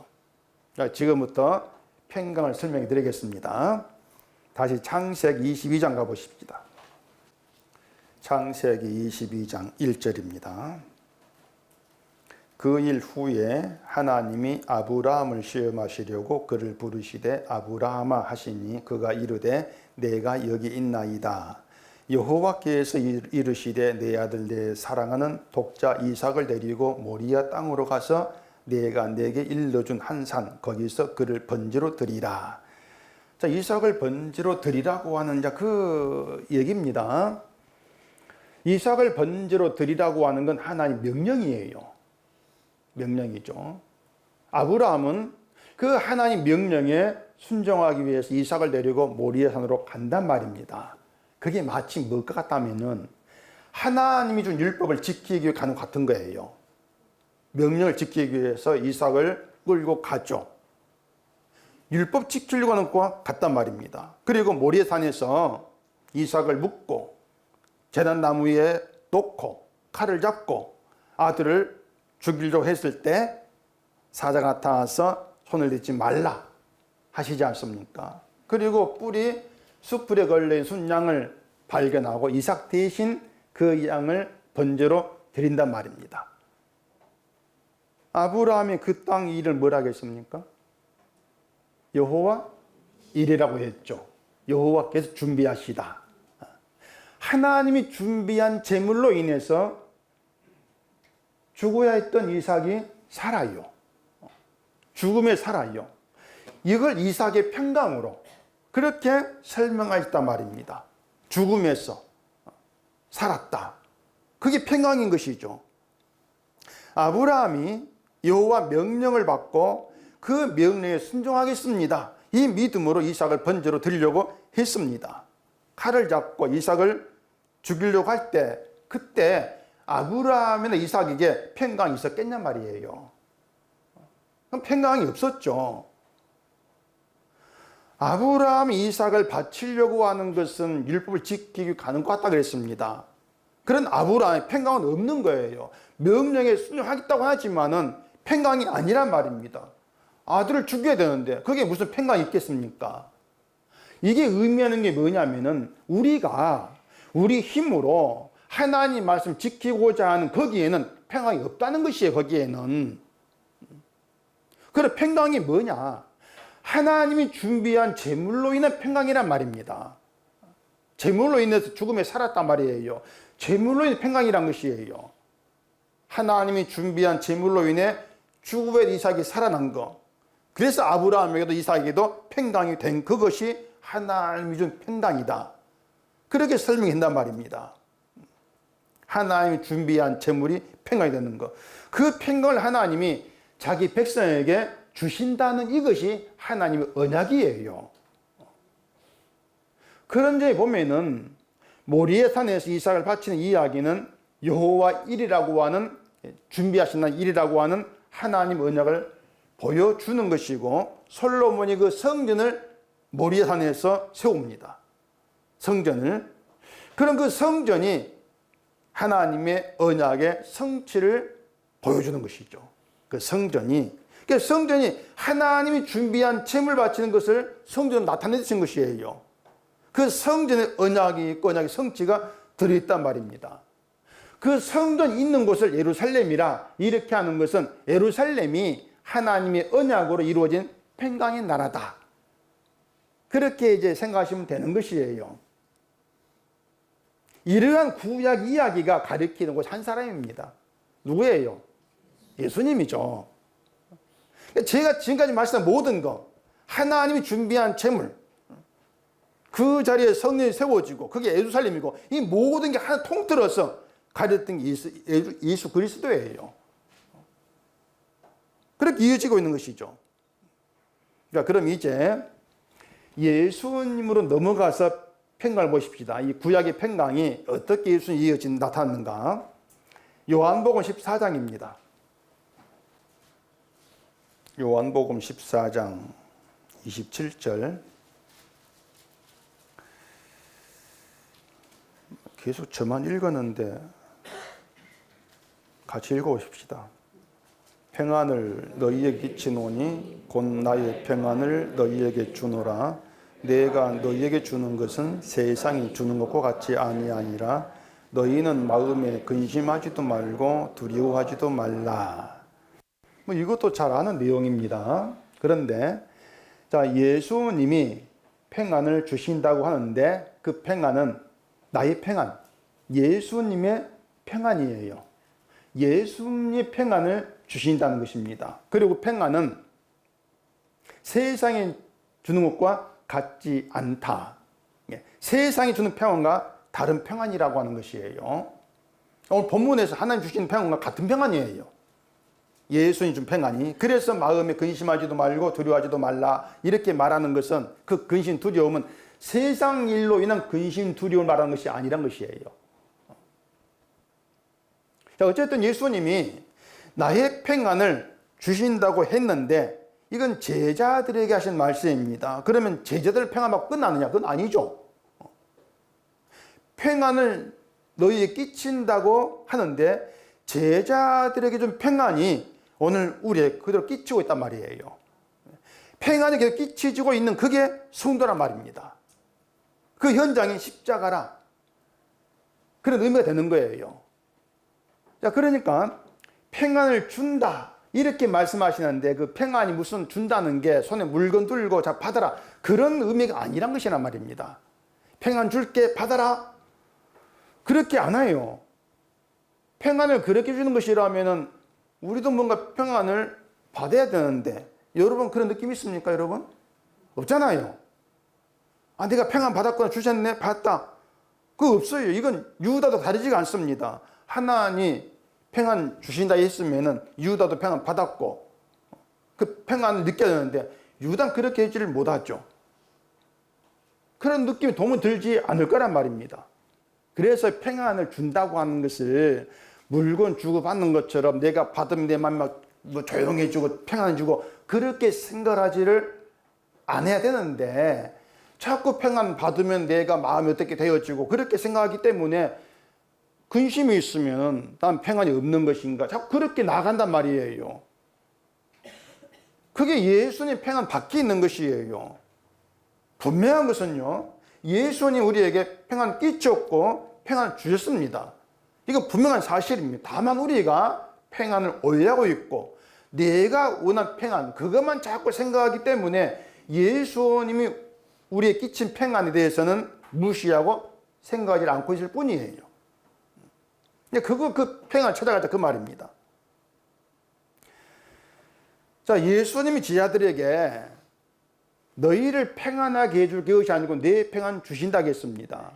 지금부터 평강을 설명해 드리겠습니다. 다시 창세기 22장 가보십시다. 창세기 22장 1절입니다. 그 일 후에 하나님이 아브라함을 시험하시려고 그를 부르시되 아브라함아 하시니 그가 이르되 내가 여기 있나이다. 여호와께서 이르시되 내 아들 내 사랑하는 독자 이삭을 데리고 모리아 땅으로 가서 내가 내게 일러준 한 산 거기서 그를 번제로 드리라. 자, 이삭을 번제로 드리라고 하는 그 얘기입니다. 이삭을 번제로 드리라고 하는 건 하나님 명령이에요. 명령이죠. 아브라함은 그 하나님 명령에 순종하기 위해서 이삭을 데리고 모리아 산으로 간단 말입니다. 그게 마치 뭘 것 같다면은 하나님이 준 율법을 지키기 위해 가는 것 같은 거예요. 명령을 지키기 위해서 이삭을 끌고 가죠. 율법 지키려고 하는 것과 같단 말입니다. 그리고 모리아 산에서 이삭을 묶고 제단나무 위에 놓고 칼을 잡고 아들을 죽이려고 했을 때 사자가 나타나서 손을 대지 말라 하시지 않습니까? 그리고 뿔이 숯불에 걸린 순양을 발견하고 이삭 대신 그 양을 번제로 드린단 말입니다. 아브라함이 그 땅 일을 뭐라 하겠습니까? 여호와 일이라고 했죠. 여호와께서 준비하시다. 하나님이 준비한 제물로 인해서 죽어야 했던 이삭이 살아요. 죽음에 살아요. 이걸 이삭의 평강으로 그렇게 설명하셨단 말입니다. 죽음에서 살았다. 그게 평강인 것이죠. 아브라함이 여호와 명령을 받고 그 명령에 순종하겠습니다. 이 믿음으로 이삭을 번제로 드리려고 했습니다. 칼을 잡고 이삭을 죽이려고 할 때 그때 아브라함이나 이삭에게 평강이 있었겠냐 말이에요. 평강이 없었죠. 아브라함이 이삭을 바치려고 하는 것은 율법을 지키기 가는 것 같다 그랬습니다. 그런 아브라함의 평강은 없는 거예요. 명령에 순종하겠다고 하지만은 평강이 아니란 말입니다. 아들을 죽여야 되는데 그게 무슨 평강이 있겠습니까? 이게 의미하는 게 뭐냐면은 우리가 우리 힘으로 하나님 말씀 지키고자 하는 거기에는 평강이 없다는 것이에요. 거기에는. 그래 평강이 뭐냐? 하나님이 준비한 제물로 인한 평강이란 말입니다. 제물로 인해서 죽음에 살았단 말이에요. 제물로 인해 평강이란 것이에요. 하나님이 준비한 제물로 인해 죽음의 이삭이 살아난 것. 그래서 아브라함에게도 이삭에게도 평강이 된 그것이 하나님이 준 평강이다. 그렇게 설명한단 말입니다. 하나님이 준비한 제물이 평강이 되는 것. 그 평강을 하나님이 자기 백성에게 주신다는 이것이 하나님의 언약이에요. 그런 점에 보면은 모리의 산에서 이삭을 바치는 이야기는 여호와 일이라고 하는 준비하신 일이라고 하는 하나님 언약을 보여주는 것이고 솔로몬이 그 성전을 모리의 산에서 세웁니다. 성전을. 그럼 그 성전이 하나님의 언약의 성취를 보여주는 것이죠. 그 성전이. 그러니까 성전이 하나님이 준비한 제물 바치는 것을 성전으로 나타내신 것이에요. 그 성전의 언약이 있고 언약의 성취가 들어있단 말입니다. 그 성전 있는 곳을 예루살렘이라 이렇게 하는 것은 예루살렘이 하나님의 언약으로 이루어진 평강의 나라다. 그렇게 이제 생각하시면 되는 것이에요. 이러한 구약 이야기가 가리키는 곳 한 사람입니다. 누구예요? 예수님이죠. 제가 지금까지 말씀한 모든 것, 하나님이 준비한 제물, 그 자리에 성전이 세워지고 그게 예루살렘이고 이 모든 게 하나 통틀어서 가렸던 게 예수 그리스도예요. 그렇게 이어지고 있는 것이죠. 그러니까 그럼 이제 예수님으로 넘어가서 평강을 보십시다. 이 구약의 평강이 어떻게 예수님 이어진 나타났는가? 요한복음 14장입니다. 요한복음 14장 27절. 계속 저만 읽었는데 같이 읽어보십시다. 평안을 너희에게 끼치노니 곧 나의 평안을 너희에게 주노라. 내가 너희에게 주는 것은 세상이 주는 것과 같이 아니하니라. 너희는 마음에 근심하지도 말고 두려워하지도 말라. 뭐 이것도 잘 아는 내용입니다. 그런데 자, 예수님이 평안을 주신다고 하는데 그 평안은 나의 평안, 예수님의 평안이에요. 예수님의 평안을 주신다는 것입니다. 그리고 평안은 세상에 주는 것과 같지 않다. 세상이 주는 평안과 다른 평안이라고 하는 것이에요. 오늘 본문에서 하나님 주신 평안과 같은 평안이에요. 예수님 준 평안이. 그래서 마음에 근심하지도 말고 두려워하지도 말라 이렇게 말하는 것은 그 근심 두려움은 세상 일로 인한 근심 두려움을 말하는 것이 아니란 것이에요. 자, 어쨌든 예수님이 나의 평안을 주신다고 했는데 이건 제자들에게 하신 말씀입니다. 그러면 제자들 평안받고 끝나느냐? 그건 아니죠. 평안을 너희에게 끼친다고 하는데 제자들에게 준 평안이 오늘 우리에게 그대로 끼치고 있단 말이에요. 평안이 계속 끼치고 있는 그게 성도란 말입니다. 그 현장이 십자가라. 그런 의미가 되는 거예요. 자, 그러니까 평안을 준다. 이렇게 말씀하시는데 그 평안이 무슨 준다는 게 손에 물건 들고 자 받아라. 그런 의미가 아니란 것이란 말입니다. 평안 줄게 받아라. 그렇게 안 해요. 평안을 그렇게 주는 것이라면은 우리도 뭔가 평안을 받아야 되는데 여러분 그런 느낌 있습니까, 여러분? 없잖아요. 아, 내가 평안 받았구나, 주셨네, 받았다. 그거 없어요. 이건 유다도 다르지가 않습니다. 하나님 평안 주신다 했으면은 유다도 평안 받았고 그 평안을 느껴야 되는데 유다는 그렇게 하지를 못하죠. 그런 느낌이 도무지 들지 않을 거란 말입니다. 그래서 평안을 준다고 하는 것을 물건 주고 받는 것처럼 내가 받으면 내 마음이 막 조용해지고 평안해지고 그렇게 생각하지를 안 해야 되는데 자꾸 평안 받으면 내가 마음이 어떻게 되어지고 그렇게 생각하기 때문에 근심이 있으면 난 평안이 없는 것인가 자꾸 그렇게 나간단 말이에요. 그게 예수님 평안 밖에 있는 것이에요. 분명한 것은요, 예수님 우리에게 평안 끼쳤고 평안을 주셨습니다. 이거 분명한 사실입니다. 다만 우리가 평안을 오해하고 있고 내가 원한 평안, 그것만 자꾸 생각하기 때문에 예수님이 우리의 끼친 평안에 대해서는 무시하고 생각하지 않고 있을 뿐이에요. 그 평안을 찾아가자 그 말입니다. 자, 예수님이 제자들에게 너희를 평안하게 해줄 것이 아니고 내 평안 주신다고 했습니다.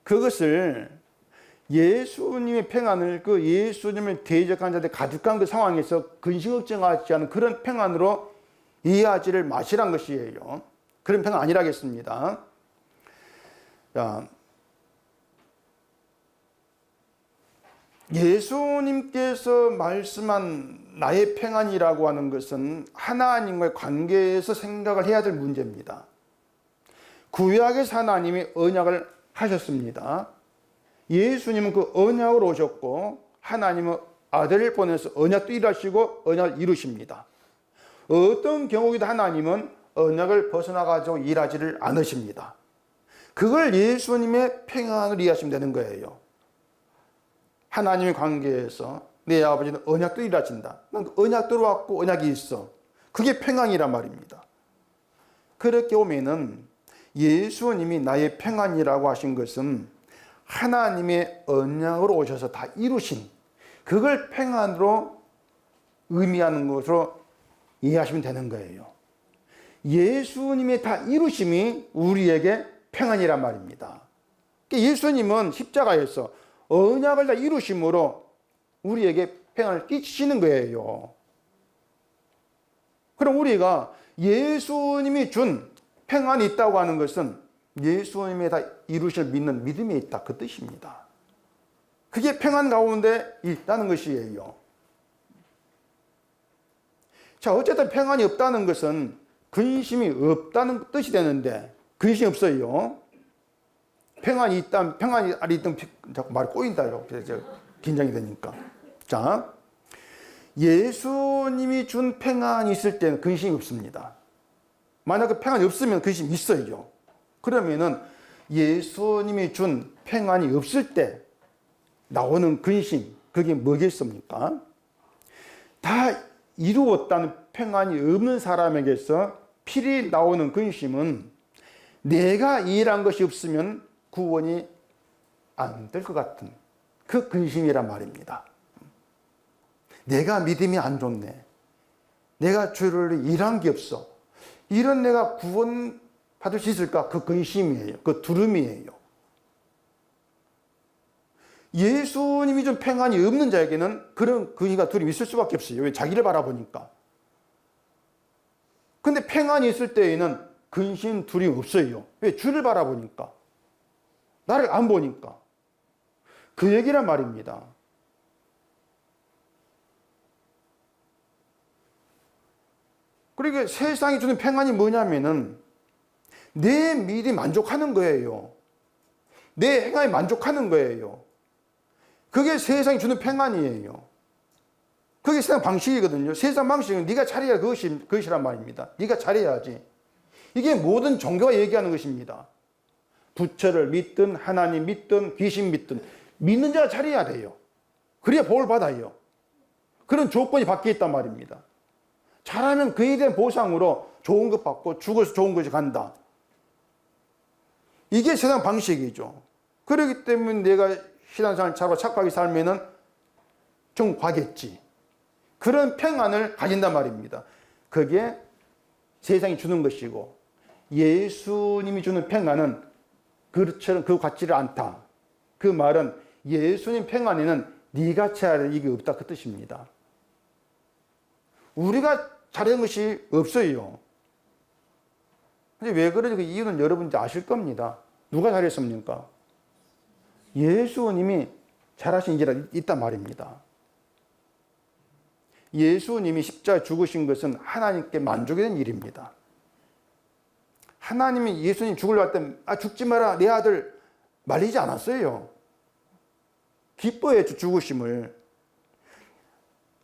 그것을 예수님의 평안을 그 예수님을 대적한 자들 가득한 그 상황에서 근심걱정하지 않은 그런 평안으로 이해하지를 마시란 것이에요. 그런 평안 아니라겠습니다. 자, 예수님께서 말씀한 나의 평안이라고 하는 것은 하나님과의 관계에서 생각을 해야 될 문제입니다. 구약에서 하나님이 언약을 하셨습니다. 예수님은 그 언약으로 오셨고 하나님은 아들을 보내서 언약도 일하시고 언약을 이루십니다. 어떤 경우에도 하나님은 언약을 벗어나가지고 일하지를 않으십니다. 그걸 예수님의 평안을 이해하시면 되는 거예요. 하나님의 관계에서 내 아버지는 언약도 일하신다. 난 그 언약대로 왔고 언약이 있어. 그게 평안이란 말입니다. 그렇게 오면은 예수님이 나의 평안이라고 하신 것은 하나님의 언약으로 오셔서 다 이루신 그걸 평안으로 의미하는 것으로 이해하시면 되는 거예요. 예수님의 다 이루심이 우리에게 평안이란 말입니다. 예수님은 십자가에서 언약을 다 이루심으로 우리에게 평안을 끼치시는 거예요. 그럼 우리가 예수님이 준 평안이 있다고 하는 것은 예수님의 다 이루실 믿는 믿음에 있다 그 뜻입니다. 그게 평안 가운데 있다는 것이에요. 자, 어쨌든 평안이 없다는 것은 근심이 없다는 뜻이 되는데 근심이 없어요. 평안이 있다면 평안이 아니 있다면 자꾸 말이 꼬인다 이렇게 긴장이 되니까. 자, 예수님이 준 평안이 있을 때는 근심이 없습니다. 만약 그 평안이 없으면 근심이 있어요. 그러면은 예수님이 준 평안이 없을 때 나오는 근심, 그게 뭐겠습니까? 다 이루었다는 평안이 없는 사람에게서 필히 나오는 근심은 내가 일한 것이 없으면 구원이 안 될 것 같은 그 근심이란 말입니다. 내가 믿음이 안 좋네. 내가 주를 일한 게 없어. 이런 내가 구원 받을 수 있을까? 그 근심이에요. 그 두려움이에요. 예수님이 좀 평안이 없는 자에게는 그런 근심과 두려움이 있을 수밖에 없어요. 왜? 자기를 바라보니까. 근데 평안이 있을 때에는 근심, 두려움 없어요. 왜? 주를 바라보니까. 나를 안 보니까. 그 얘기란 말입니다. 그러니까 세상이 주는 평안이 뭐냐면은 내 믿음이 만족하는 거예요. 내 행함이 만족하는 거예요. 그게 세상이 주는 평안이에요. 그게 세상 방식이거든요. 세상 방식은 네가 잘해야 그것이란 말입니다. 네가 잘해야지. 이게 모든 종교가 얘기하는 것입니다. 부처를 믿든 하나님 믿든 귀신 믿든 믿는 자가 잘해야 돼요. 그래야 복을 받아요. 그런 조건이 밖에 있단 말입니다. 잘하면 그에 대한 보상으로 좋은 것 받고 죽어서 좋은 것이 간다. 이게 세상 방식이죠. 그렇기 때문에 내가 신앙생활 잘하고 착하게 살면은 좀 가겠지. 그런 평안을 가진단 말입니다. 그게 세상이 주는 것이고 예수님이 주는 평안은 그처럼 그 같지를 않다. 그 말은 예수님 평안에는 네가 잘할 이게 없다 그 뜻입니다. 우리가 잘한 것이 없어요. 근데 왜 그런지 그 이유는 여러분들 아실 겁니다. 누가 잘했습니까? 예수님이 잘하신 일이 있단 말입니다. 예수님이 십자가에 죽으신 것은 하나님께 만족이 된 일입니다. 하나님이 예수님 죽으려 할 때 죽지 마라 내 아들 말리지 않았어요. 기뻐했죠 죽으심을.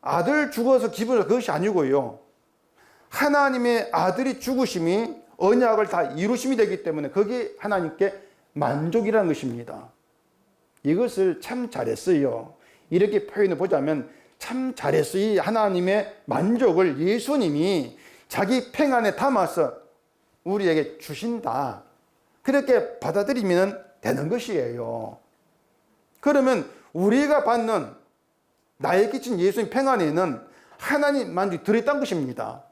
아들 죽어서 기뻐서 그것이 아니고요. 하나님의 아들이 죽으심이 언약을 다 이루심이 되기 때문에 그게 하나님께 만족이라는 것입니다. 이것을 참 잘했어요. 이렇게 표현해 보자면 참 잘했어요. 이 하나님의 만족을 예수님이 자기 평안에 담아서 우리에게 주신다. 그렇게 받아들이면 되는 것이에요. 그러면 우리가 받는 나에 끼친 예수님 평안에는 하나님 만족이 들어있다는 것입니다.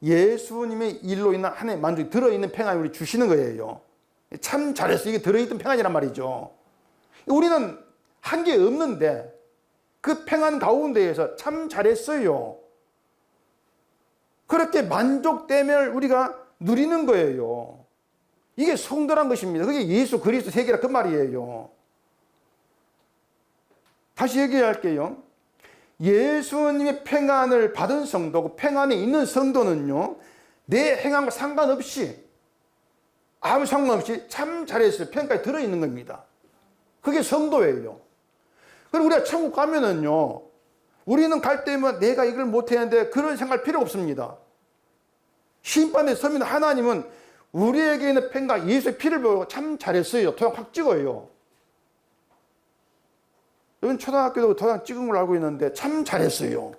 예수님의 일로 인한 하나님의 만족이 들어있는 평안을 우리 주시는 거예요. 참 잘했어. 이게 들어있던 평안이란 말이죠. 우리는 한 게 없는데 그 평안 가운데에서 참 잘했어요. 그렇게 만족됨을 우리가 누리는 거예요. 이게 성도란 것입니다. 그게 예수 그리스도 세계라 그 말이에요. 다시 얘기할게요. 예수님의 평안을 받은 성도고 평안에 있는 성도는요, 내 행함과 상관없이 아무 상관없이 참 잘했어요. 평가에 들어있는 겁니다. 그게 성도예요. 그리고 우리가 천국 가면은요, 우리는 갈 때면 내가 이걸 못했는데 그런 생각할 필요 없습니다. 심판에 서면 하나님은 우리에게 있는 평가, 예수의 피를 보고 참 잘했어요. 도장 확 찍어요. 여러분 초등학교도 도장 찍은 걸 알고 있는데 참 잘했어요.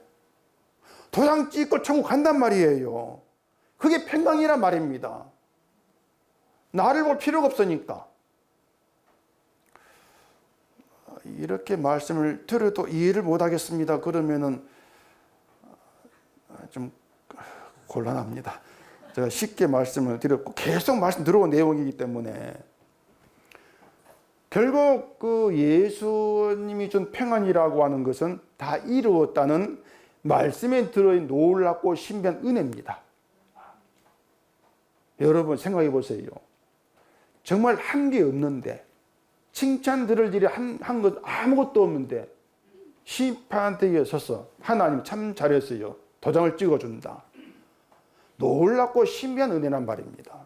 도장 찍고 천국 간단 말이에요. 그게 평강이란 말입니다. 나를 볼 필요가 없으니까. 이렇게 말씀을 들어도 이해를 못하겠습니다. 그러면은 좀 곤란합니다. 제가 쉽게 말씀을 드렸고 계속 말씀 들어온 내용이기 때문에 결국 그 예수님이 준 평안이라고 하는 것은 다 이루었다는 말씀에 들어있는 놀랍고 신비한 은혜입니다. 여러분 생각해 보세요. 정말 한 게 없는데 칭찬 들을 일이 한 것 아무것도 없는데 심판대에 서서 하나님 참 잘했어요. 도장을 찍어준다. 놀랍고 신비한 은혜란 말입니다.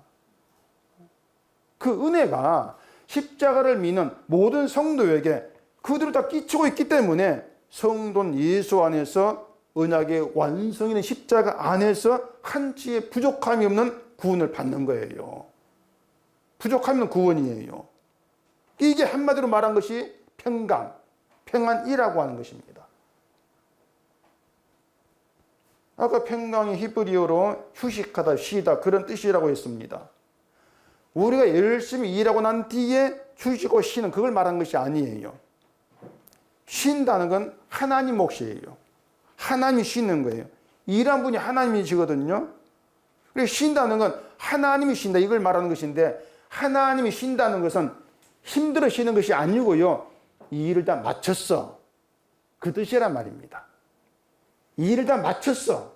그 은혜가 십자가를 믿는 모든 성도에게 그대로 다 끼치고 있기 때문에 성도는 예수 안에서 언약의 완성이 있는 십자가 안에서 한치의 부족함이 없는 구원을 받는 거예요. 부족함이 없는 구원이에요. 이게 한마디로 말한 것이 평강, 평안이라고 하는 것입니다. 아까 평강이 히브리어로 휴식하다, 쉬다 그런 뜻이라고 했습니다. 우리가 열심히 일하고 난 뒤에 휴식하고 쉬는 그걸 말한 것이 아니에요. 쉰다는 건 하나님 몫이에요. 하나님이 쉬는 거예요. 일한 분이 하나님이시거든요. 그래서 쉰다는 건 하나님이 쉰다 이걸 말하는 것인데 하나님이 쉰다는 것은 힘들어 쉬는 것이 아니고요. 이 일을 다 마쳤어. 그 뜻이란 말입니다. 이 일을 다 마쳤어.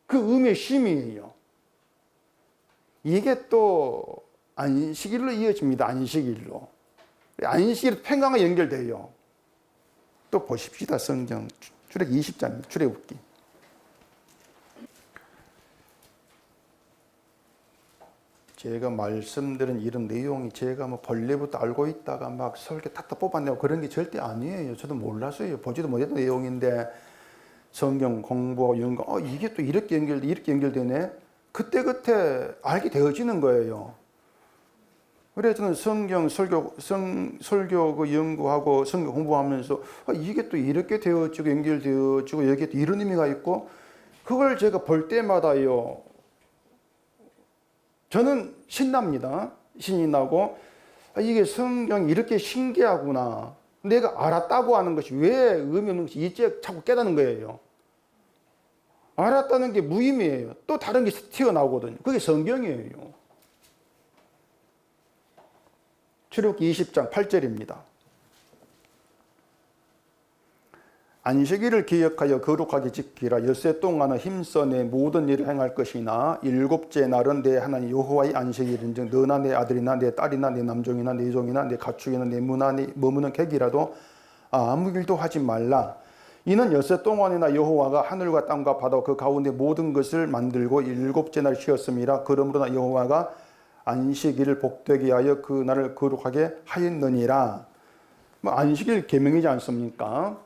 그 의미의 쉼이에요. 이게 또 안식일로 이어집니다. 안식일로. 안식일 평강과 연결돼요. 또 보십시다. 성경 출애굽기 20장 출애굽기. 제가 말씀드린 이런 내용이 제가 뭐 본래부터 알고 있다가 막 설계 탁탁 뽑아내고 그런 게 절대 아니에요. 저도 몰랐어요. 보지도 못했던 내용인데 성경 공부하고 연구, 이게 또 이렇게 연결되네. 그때 알게 되어지는 거예요. 그래서 저는 성경 설교 그 연구하고 성경 공부하면서 이게 또 이렇게 되어지고 연결되어지고 여기에 또 이런 의미가 있고 그걸 제가 볼 때마다요. 저는 신납니다. 신이 나고 이게 성경이 이렇게 신기하구나. 내가 알았다고 하는 것이 왜 의미 없는 것이 이제 자꾸 깨닫는 거예요. 알았다는 게 무의미해요. 또 다른 게 튀어나오거든요. 그게 성경이에요. 출애굽기 20장 8절입니다. 안식일을 기억하여 거룩하게 지키라. 엿새 동안은 힘써 내 모든 일을 행할 것이나 일곱째 날은 내 하나님 여호와의 안식일인즉 너나 내 아들이나 내 딸이나 내 남종이나 내 종이나 내 가축이나 내 머무는 객이라도 아무 일도 하지 말라. 이는 엿새 동안이나 여호와가 하늘과 땅과 바다 그 가운데 모든 것을 만들고 일곱째 날 쉬었음이라. 그러므로 여호와가 안식일을 복되게 하여 그 날을 거룩하게 하였느니라. 안식일 계명이지 않습니까?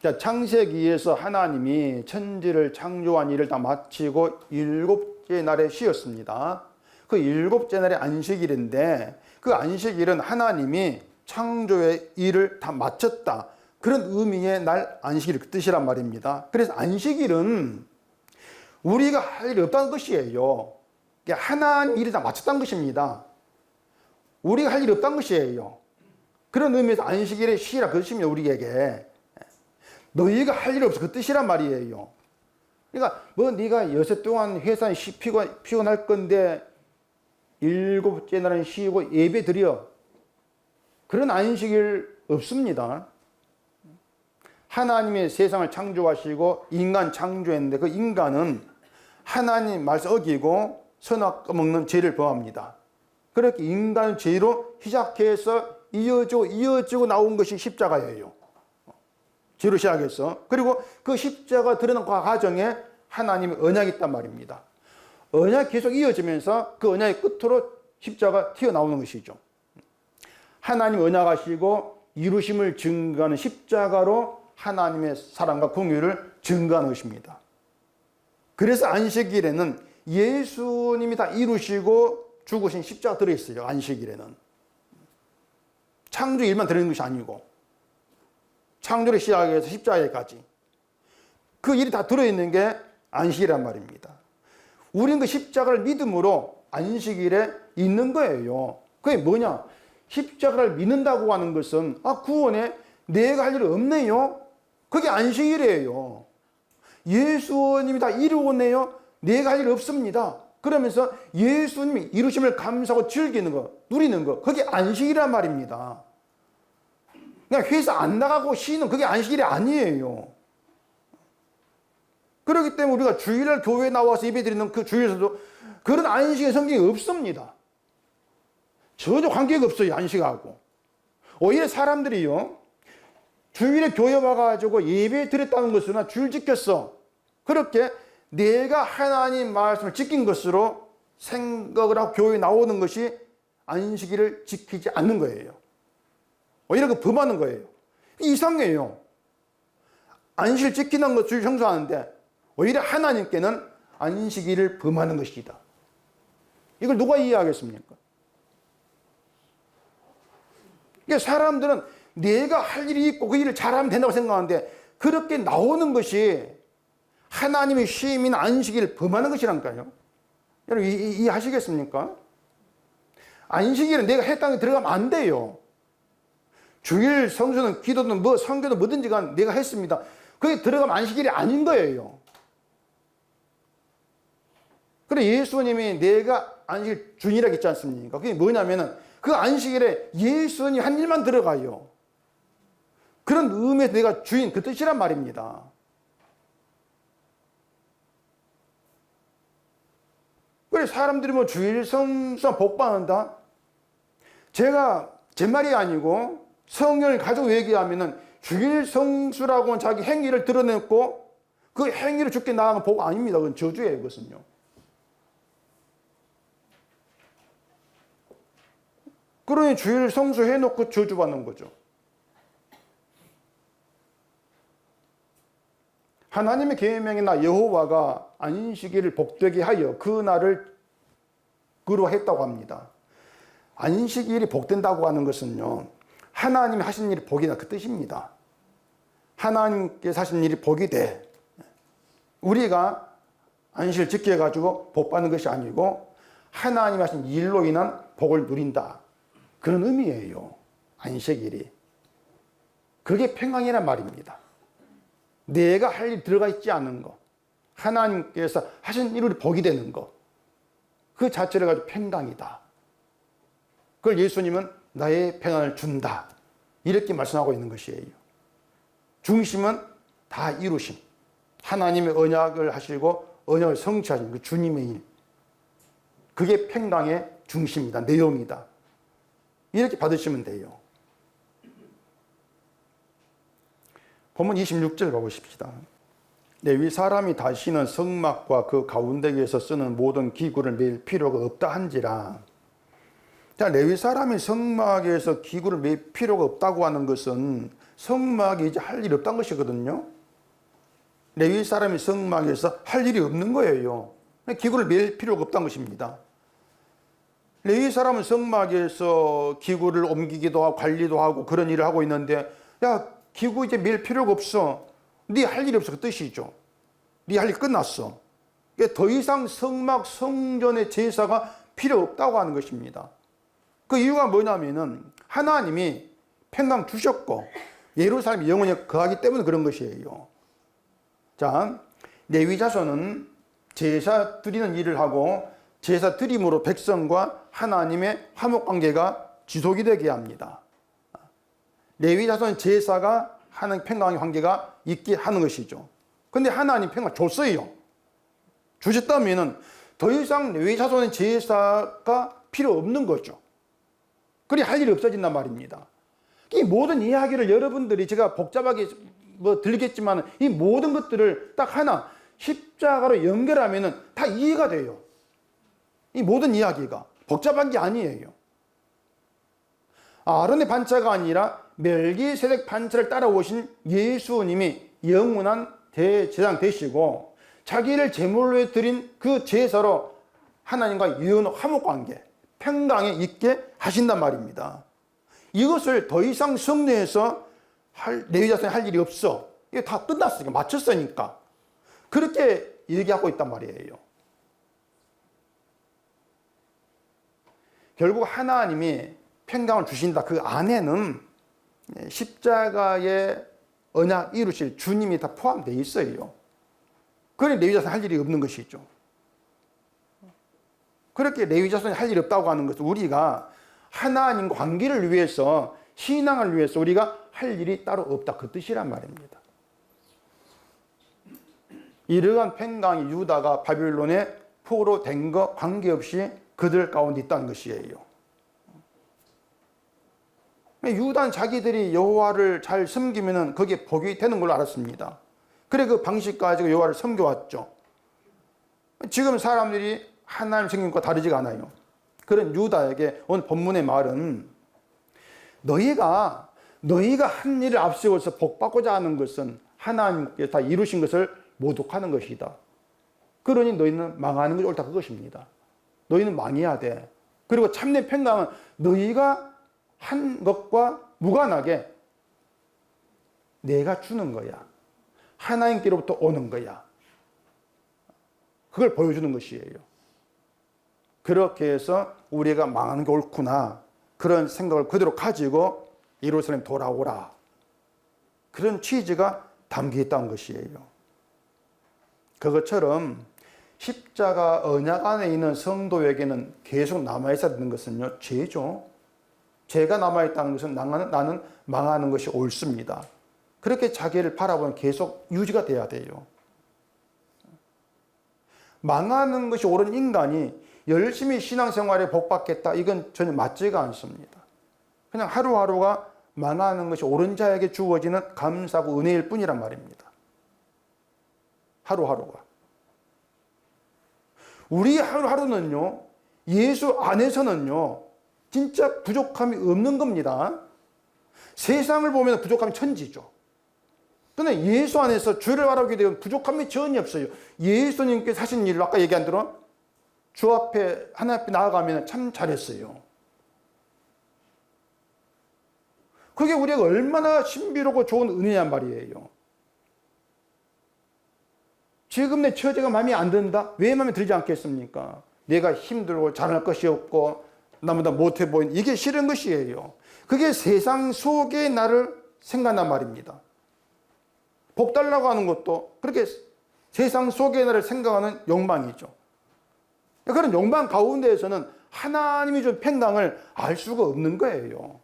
자, 창세기에서 하나님이 천지를 창조한 일을 다 마치고 일곱째 날에 쉬었습니다. 그 일곱째 날이 안식일인데 그 안식일은 하나님이 창조의 일을 다 마쳤다. 그런 의미의 날 안식일 그 뜻이란 말입니다. 그래서 안식일은 우리가 할 일이 없다는 것이에요. 하나님 일이 다 마쳤다는 것입니다. 우리가 할 일이 없다는 것이에요. 그런 의미에서 안식일에 쉬라 그 뜻입니다. 우리에게. 너희가 할 일이 없어 그 뜻이란 말이에요. 그러니까 뭐 네가 여세 동안 회사에 피곤할 건데 일곱째 날은 쉬고 예배 드려. 그런 안식일 없습니다. 하나님의 세상을 창조하시고 인간 창조했는데 그 인간은 하나님 말씀 어기고 선악 먹는 죄를 범합니다. 그렇게 인간 죄로 시작해서 이어지고 나온 것이 십자가예요. 죄로 시작해서. 그리고 그 십자가 드러난 그 과정에 하나님의 언약이 있단 말입니다. 언약이 계속 이어지면서 그 언약의 끝으로 십자가 튀어나오는 것이죠. 하나님 언약하시고 이루심을 증거하는 십자가로 하나님의 사랑과 공의를 증거하는 것입니다. 그래서 안식일에는 예수님이 다 이루시고 죽으신 십자가 들어있어요. 안식일에는. 창조 일만 들어있는 것이 아니고 창조를 시작해서 십자가에까지 그 일이 다 들어있는 게 안식이란 말입니다. 우리는 그 십자가를 믿음으로 안식일에 있는 거예요. 그게 뭐냐? 십자가를 믿는다고 하는 것은 구원에 내가 할 일이 없네요. 그게 안식일이에요. 예수님이 다 이루었네요. 내가 할 일 없습니다. 그러면서 예수님이 이루심을 감사하고 즐기는 거, 누리는 거, 그게 안식이란 말입니다. 그냥 회사 안 나가고 쉬는 그게 안식일이 아니에요. 그렇기 때문에 우리가 주일날 교회에 나와서 예배 드리는 그 주일에서도 그런 안식의 성경이 없습니다. 전혀 관계가 없어요, 안식하고. 오히려 사람들이요, 주일에 교회 와가지고 예배 드렸다는 것으로나 주일 지켰어. 그렇게 내가 하나님 말씀을 지킨 것으로 생각을 하고 교회에 나오는 것이 안식일을 지키지 않는 거예요. 오히려 그 범하는 거예요. 이상해요. 안식일 지키는 것 주일 청소하는데 오히려 하나님께는 안식일을 범하는 것이다. 이걸 누가 이해하겠습니까? 그러니까 사람들은 내가 할 일이 있고 그 일을 잘하면 된다고 생각하는데 그렇게 나오는 것이 하나님의 쉼인 안식일을 범하는 것이라니까요. 여러분 이해하시겠습니까? 안식일은 내가 해당에 들어가면 안 돼요. 주일 성수는 기도든 뭐 성교든 뭐든지 간 내가 했습니다. 그게 들어가면 안식일이 아닌 거예요. 그래 예수님이 내가 안식일 주인이라고 했지 않습니까? 그게 뭐냐면은 그 안식일에 예수님이 한 일만 들어가요. 그런 의미에서 내가 주인 그 뜻이란 말입니다. 그래 사람들이 뭐 주일 성수만 복받는다? 제가 제 말이 아니고 성경을 가지고 얘기하면은 주일 성수라고는 자기 행위를 드러냈고 그 행위를 죽게 나가면 복 아닙니다. 그건 저주예요, 그것은요. 그러니 주일 성수 해놓고 저주받는 거죠. 하나님의 계명이나 여호와가 안식일을 복되게 하여 그 날을 그루했다고 합니다. 안식일이 복된다고 하는 것은요, 하나님이 하신 일이 복이다 그 뜻입니다. 하나님께서 하신 일이 복이 돼. 우리가 안식을 지켜가지고 복 받는 것이 아니고 하나님이 하신 일로 인한 복을 누린다. 그런 의미예요. 안식일이. 그게 평강이란 말입니다. 내가 할 일 들어가 있지 않은 거, 하나님께서 하신 일로 복이 되는 거, 그 자체를 가지고 평강이다. 그걸 예수님은 나의 평안을 준다. 이렇게 말씀하고 있는 것이에요. 중심은 다 이루심. 하나님의 언약을 하시고 언약을 성취하신 그 주님의 일. 그게 평강의 중심이다. 내용이다. 이렇게 받으시면 돼요. 본문 26절 봐보십시다. 레위 사람이 다시는 성막과 그 가운데에서 쓰는 모든 기구를 맬 필요가 없다 한지라 자, 레위 사람이 성막에서 기구를 맬 필요가 없다고 하는 것은 성막이 이제 할 일이 없다는 것이거든요. 레위 사람이 성막에서 할 일이 없는 거예요. 기구를 맬 필요가 없다는 것입니다. 레위 사람은 성막에서 기구를 옮기기도 하고 관리도 하고 그런 일을 하고 있는데, 야, 기구 이제 맬 필요가 없어. 네 할 일이 없어. 그 뜻이죠. 네 할 일 끝났어. 더 이상 성막 성전의 제사가 필요 없다고 하는 것입니다. 그 이유가 뭐냐면은 하나님이 평강 주셨고 예루살렘 영원히 거하기 때문에 그런 것이에요. 자, 레위 자손은 제사 드리는 일을 하고 제사 드림으로 백성과 하나님의 화목 관계가 지속이 되게 합니다. 레위 자손 제사가 하나님 평강의 관계가 있게 하는 것이죠. 근데 하나님 평강 줬어요. 주셨다면은 더 이상 레위 자손의 제사가 필요 없는 거죠. 그리 할 일이 없어진단 말입니다. 이 모든 이야기를 여러분들이 제가 복잡하게 들겠지만 이 모든 것들을 딱 하나 십자가로 연결하면은 다 이해가 돼요. 이 모든 이야기가 복잡한 게 아니에요. 아론의 반차가 아니라 멜기세덱 반차를 따라오신 예수님이 영원한 대제사장 되시고 자기를 제물로 드린 그 제사로 하나님과 유언 화목관계 평강에 있게 하신단 말입니다. 이것을 더 이상 성내에서 레위 자손이 할 일이 없어. 이게 다 끝났으니까 마쳤으니까 그렇게 얘기하고 있단 말이에요. 결국 하나님이 평강을 주신다. 그 안에는 십자가의 언약 이루실 주님이 다 포함되어 있어요. 그러니 레위 자손이 할 일이 없는 것이죠. 그렇게 레위 자손이 할 일이 없다고 하는 것은 우리가 하나님과 관계를 위해서 신앙을 위해서 우리가 할 일이 따로 없다 그 뜻이란 말입니다. 이러한 평강이 유다가 바빌론에 포로된 것 관계없이 그들 가운데 있다는 것이에요. 유다는 자기들이 여호와를 잘 섬기면 거기에 복이 되는 걸로 알았습니다. 그래 그 방식 가지고 여호와를 섬겨왔죠. 지금 사람들이 하나님 생김과 다르지가 않아요. 그런 유다에게 오늘 본문의 말은 너희가 한 일을 앞세워서 복받고자 하는 것은 하나님께 다 이루신 것을 모독하는 것이다. 그러니 너희는 망하는 것이 옳다 그것입니다. 너희는 망해야 돼. 그리고 참된 평강은 너희가 한 것과 무관하게 내가 주는 거야. 하나님께로부터 오는 거야. 그걸 보여주는 것이에요. 그렇게 해서 우리가 망하는 게 옳구나. 그런 생각을 그대로 가지고 예루살렘 돌아오라. 그런 취지가 담겨 있다는 것이에요. 그것처럼 십자가 언약 안에 있는 성도에게는 계속 남아있어야 되는 것은요, 죄죠. 죄가 남아있다는 것은 나는 망하는 것이 옳습니다. 그렇게 자기를 바라보면 계속 유지가 돼야 돼요. 망하는 것이 옳은 인간이 열심히 신앙생활에 복받겠다. 이건 전혀 맞지가 않습니다. 그냥 하루하루가 망하는 것이 옳은 자에게 주어지는 감사하고 은혜일 뿐이란 말입니다. 하루하루가. 우리 하루하루는요, 예수 안에서는요, 진짜 부족함이 없는 겁니다. 세상을 보면 부족함이 천지죠. 그런데 예수 안에서 주를 바라보게 되면 부족함이 전혀 없어요. 예수님께서 하신 일을 아까 얘기한 대로 주 앞에, 하나님 앞에 나아가면 참 잘했어요. 그게 우리가 얼마나 신비롭고 좋은 은혜란 말이에요. 지금 내 처제가 마음에 안 든다? 왜 마음에 들지 않겠습니까? 내가 힘들고 잘할 것이 없고 나보다 못해 보이는 이게 싫은 것이에요. 그게 세상 속에 나를 생각한단 말입니다. 복 달라고 하는 것도 그렇게 세상 속에 나를 생각하는 욕망이죠. 그런 욕망 가운데에서는 하나님이 준 평강을 알 수가 없는 거예요.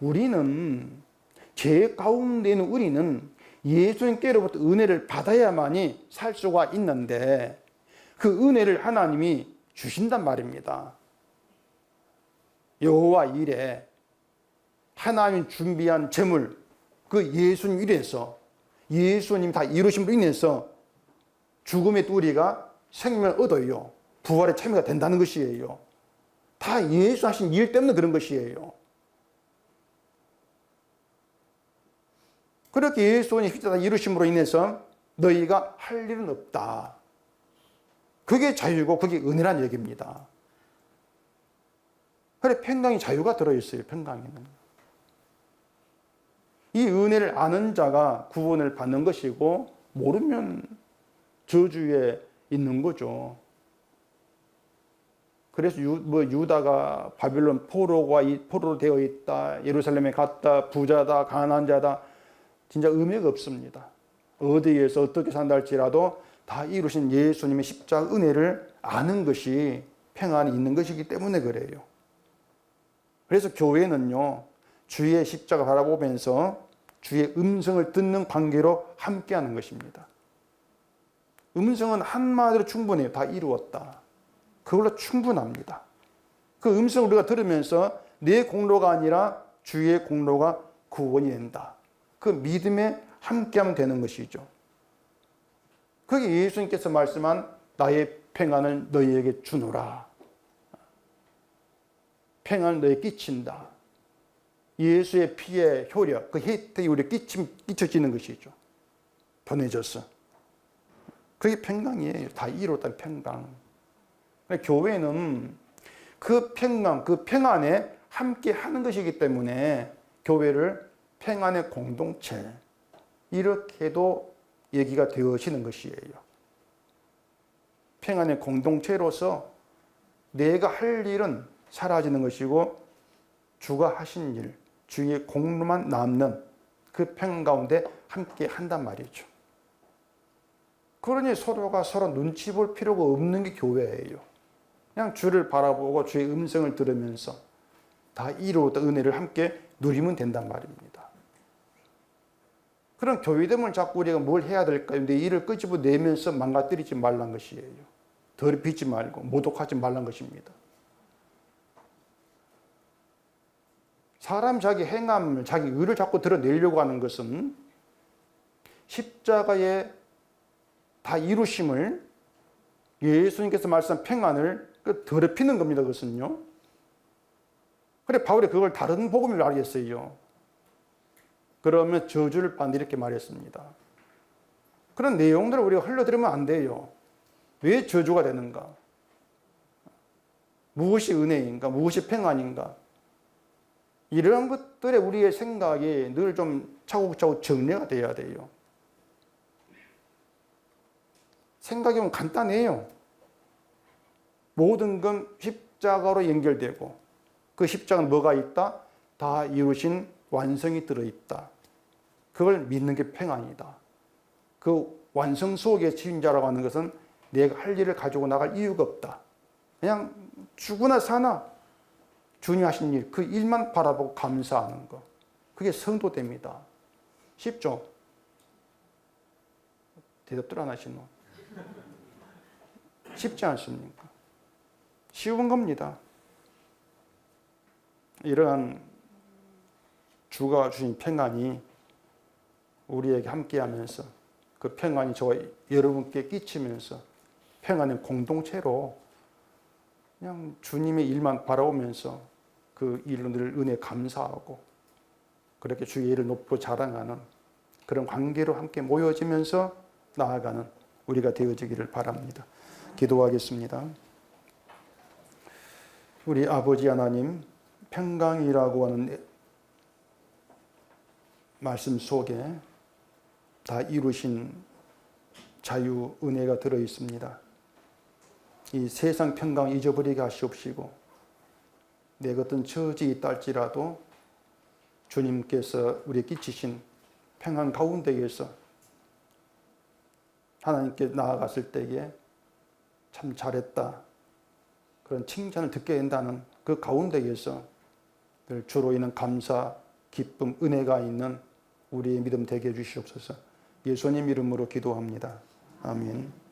우리는 죄 가운데 있는 우리는 예수님께로부터 은혜를 받아야만이 살 수가 있는데 그 은혜를 하나님이 주신단 말입니다. 여호와 일에 하나님 준비한 제물 그 예수님 일에서 예수님 다 이루심으로 인해서 죽음의 우리가 생명을 얻어요. 부활에 참여가 된다는 것이에요. 다 예수 하신 일 때문에 그런 것이에요. 그렇게 예수님이 십자가 이루심으로 인해서 너희가 할 일은 없다. 그게 자유고 그게 은혜란 얘기입니다. 그래, 평강이 자유가 들어있어요. 평강에는. 이 은혜를 아는 자가 구원을 받는 것이고 모르면 저주에 있는 거죠. 그래서 유다가 바빌론 포로로 되어 있다. 예루살렘에 갔다. 부자다. 가난한 자다. 진짜 의미가 없습니다. 어디에서 어떻게 산다 할지라도 다 이루신 예수님의 십자가 은혜를 아는 것이 평안이 있는 것이기 때문에 그래요. 그래서 교회는요, 주의 십자가 바라보면서 주의 음성을 듣는 관계로 함께하는 것입니다. 음성은 한마디로 충분해요. 다 이루었다. 그걸로 충분합니다. 그 음성을 우리가 들으면서 내 공로가 아니라 주의 공로가 구원이 된다. 그 믿음에 함께하면 되는 것이죠. 그게 예수님께서 말씀한 나의 평안을 너희에게 주노라. 평안을 너희에게 끼친다. 예수의 피의 효력, 그 혜택이 우리에게 끼쳐지는 것이죠. 보내줘서. 그게 평강이에요. 다 이뤘다 평강. 교회는 그 평강, 그 평안에 함께 하는 것이기 때문에 교회를 평안의 공동체, 이렇게도 얘기가 되어지는 것이에요. 평안의 공동체로서 내가 할 일은 사라지는 것이고 주가 하신 일, 주의 공로만 남는 그 평안 가운데 함께 한단 말이죠. 그러니 서로가 서로 눈치 볼 필요가 없는 게 교회예요. 그냥 주를 바라보고 주의 음성을 들으면서 다 이루었던 은혜를 함께 누리면 된단 말입니다. 그런 교회됨을 자꾸 우리가 뭘 해야 될까요? 내 일을 끄집어내면서 망가뜨리지 말란 것이에요. 더럽히지 말고 모독하지 말란 것입니다. 사람 자기 행함을, 자기 의를 자꾸 드러내려고 하는 것은 십자가의 다 이루심을, 예수님께서 말씀한 평안을 더럽히는 겁니다. 그것은요. 그래 바울이 그걸 다른 복음을 알겠어요. 그러면 저주를 받는다 이렇게 말했습니다. 그런 내용들을 우리가 흘러들으면 안 돼요. 왜 저주가 되는가? 무엇이 은혜인가? 무엇이 평안인가? 이러한 것들에 우리의 생각이 늘 좀 차곡차곡 정리가 돼야 돼요. 생각이 간단해요. 모든 건 십자가로 연결되고 그 십자가는 뭐가 있다? 다 이루신 완성이 들어있다. 그걸 믿는 게 평안이다. 그 완성 속에 지은 자라고 하는 것은 내가 할 일을 가지고 나갈 이유가 없다. 그냥 죽으나 사나 주님 하신 일, 그 일만 바라보고 감사하는 것. 그게 성도됩니다. 쉽죠? 대답들 안 하시노? 쉽지 않습니까? 쉬운 겁니다. 이러한 주가 주신 평안이 우리에게 함께하면서 그 평안이 저와 여러분께 끼치면서 평안의 공동체로 그냥 주님의 일만 바라보면서 그 일로 늘 은혜 감사하고 그렇게 주의 일을 높고 자랑하는 그런 관계로 함께 모여지면서 나아가는 우리가 되어지기를 바랍니다. 기도하겠습니다. 우리 아버지 하나님, 평강이라고 하는 말씀 속에 다 이루신 자유, 은혜가 들어있습니다. 이 세상 평강 잊어버리게 하시옵시고 내가 어떤 처지에 있다 할지라도 주님께서 우리에게 끼치신 평안 가운데에서 하나님께 나아갔을 때에 참 잘했다. 그런 칭찬을 듣게 된다는 그 가운데에서 늘 주로 있는 감사, 기쁨, 은혜가 있는 우리의 믿음 되게 해주시옵소서. 예수님 이름으로 기도합니다. 아멘.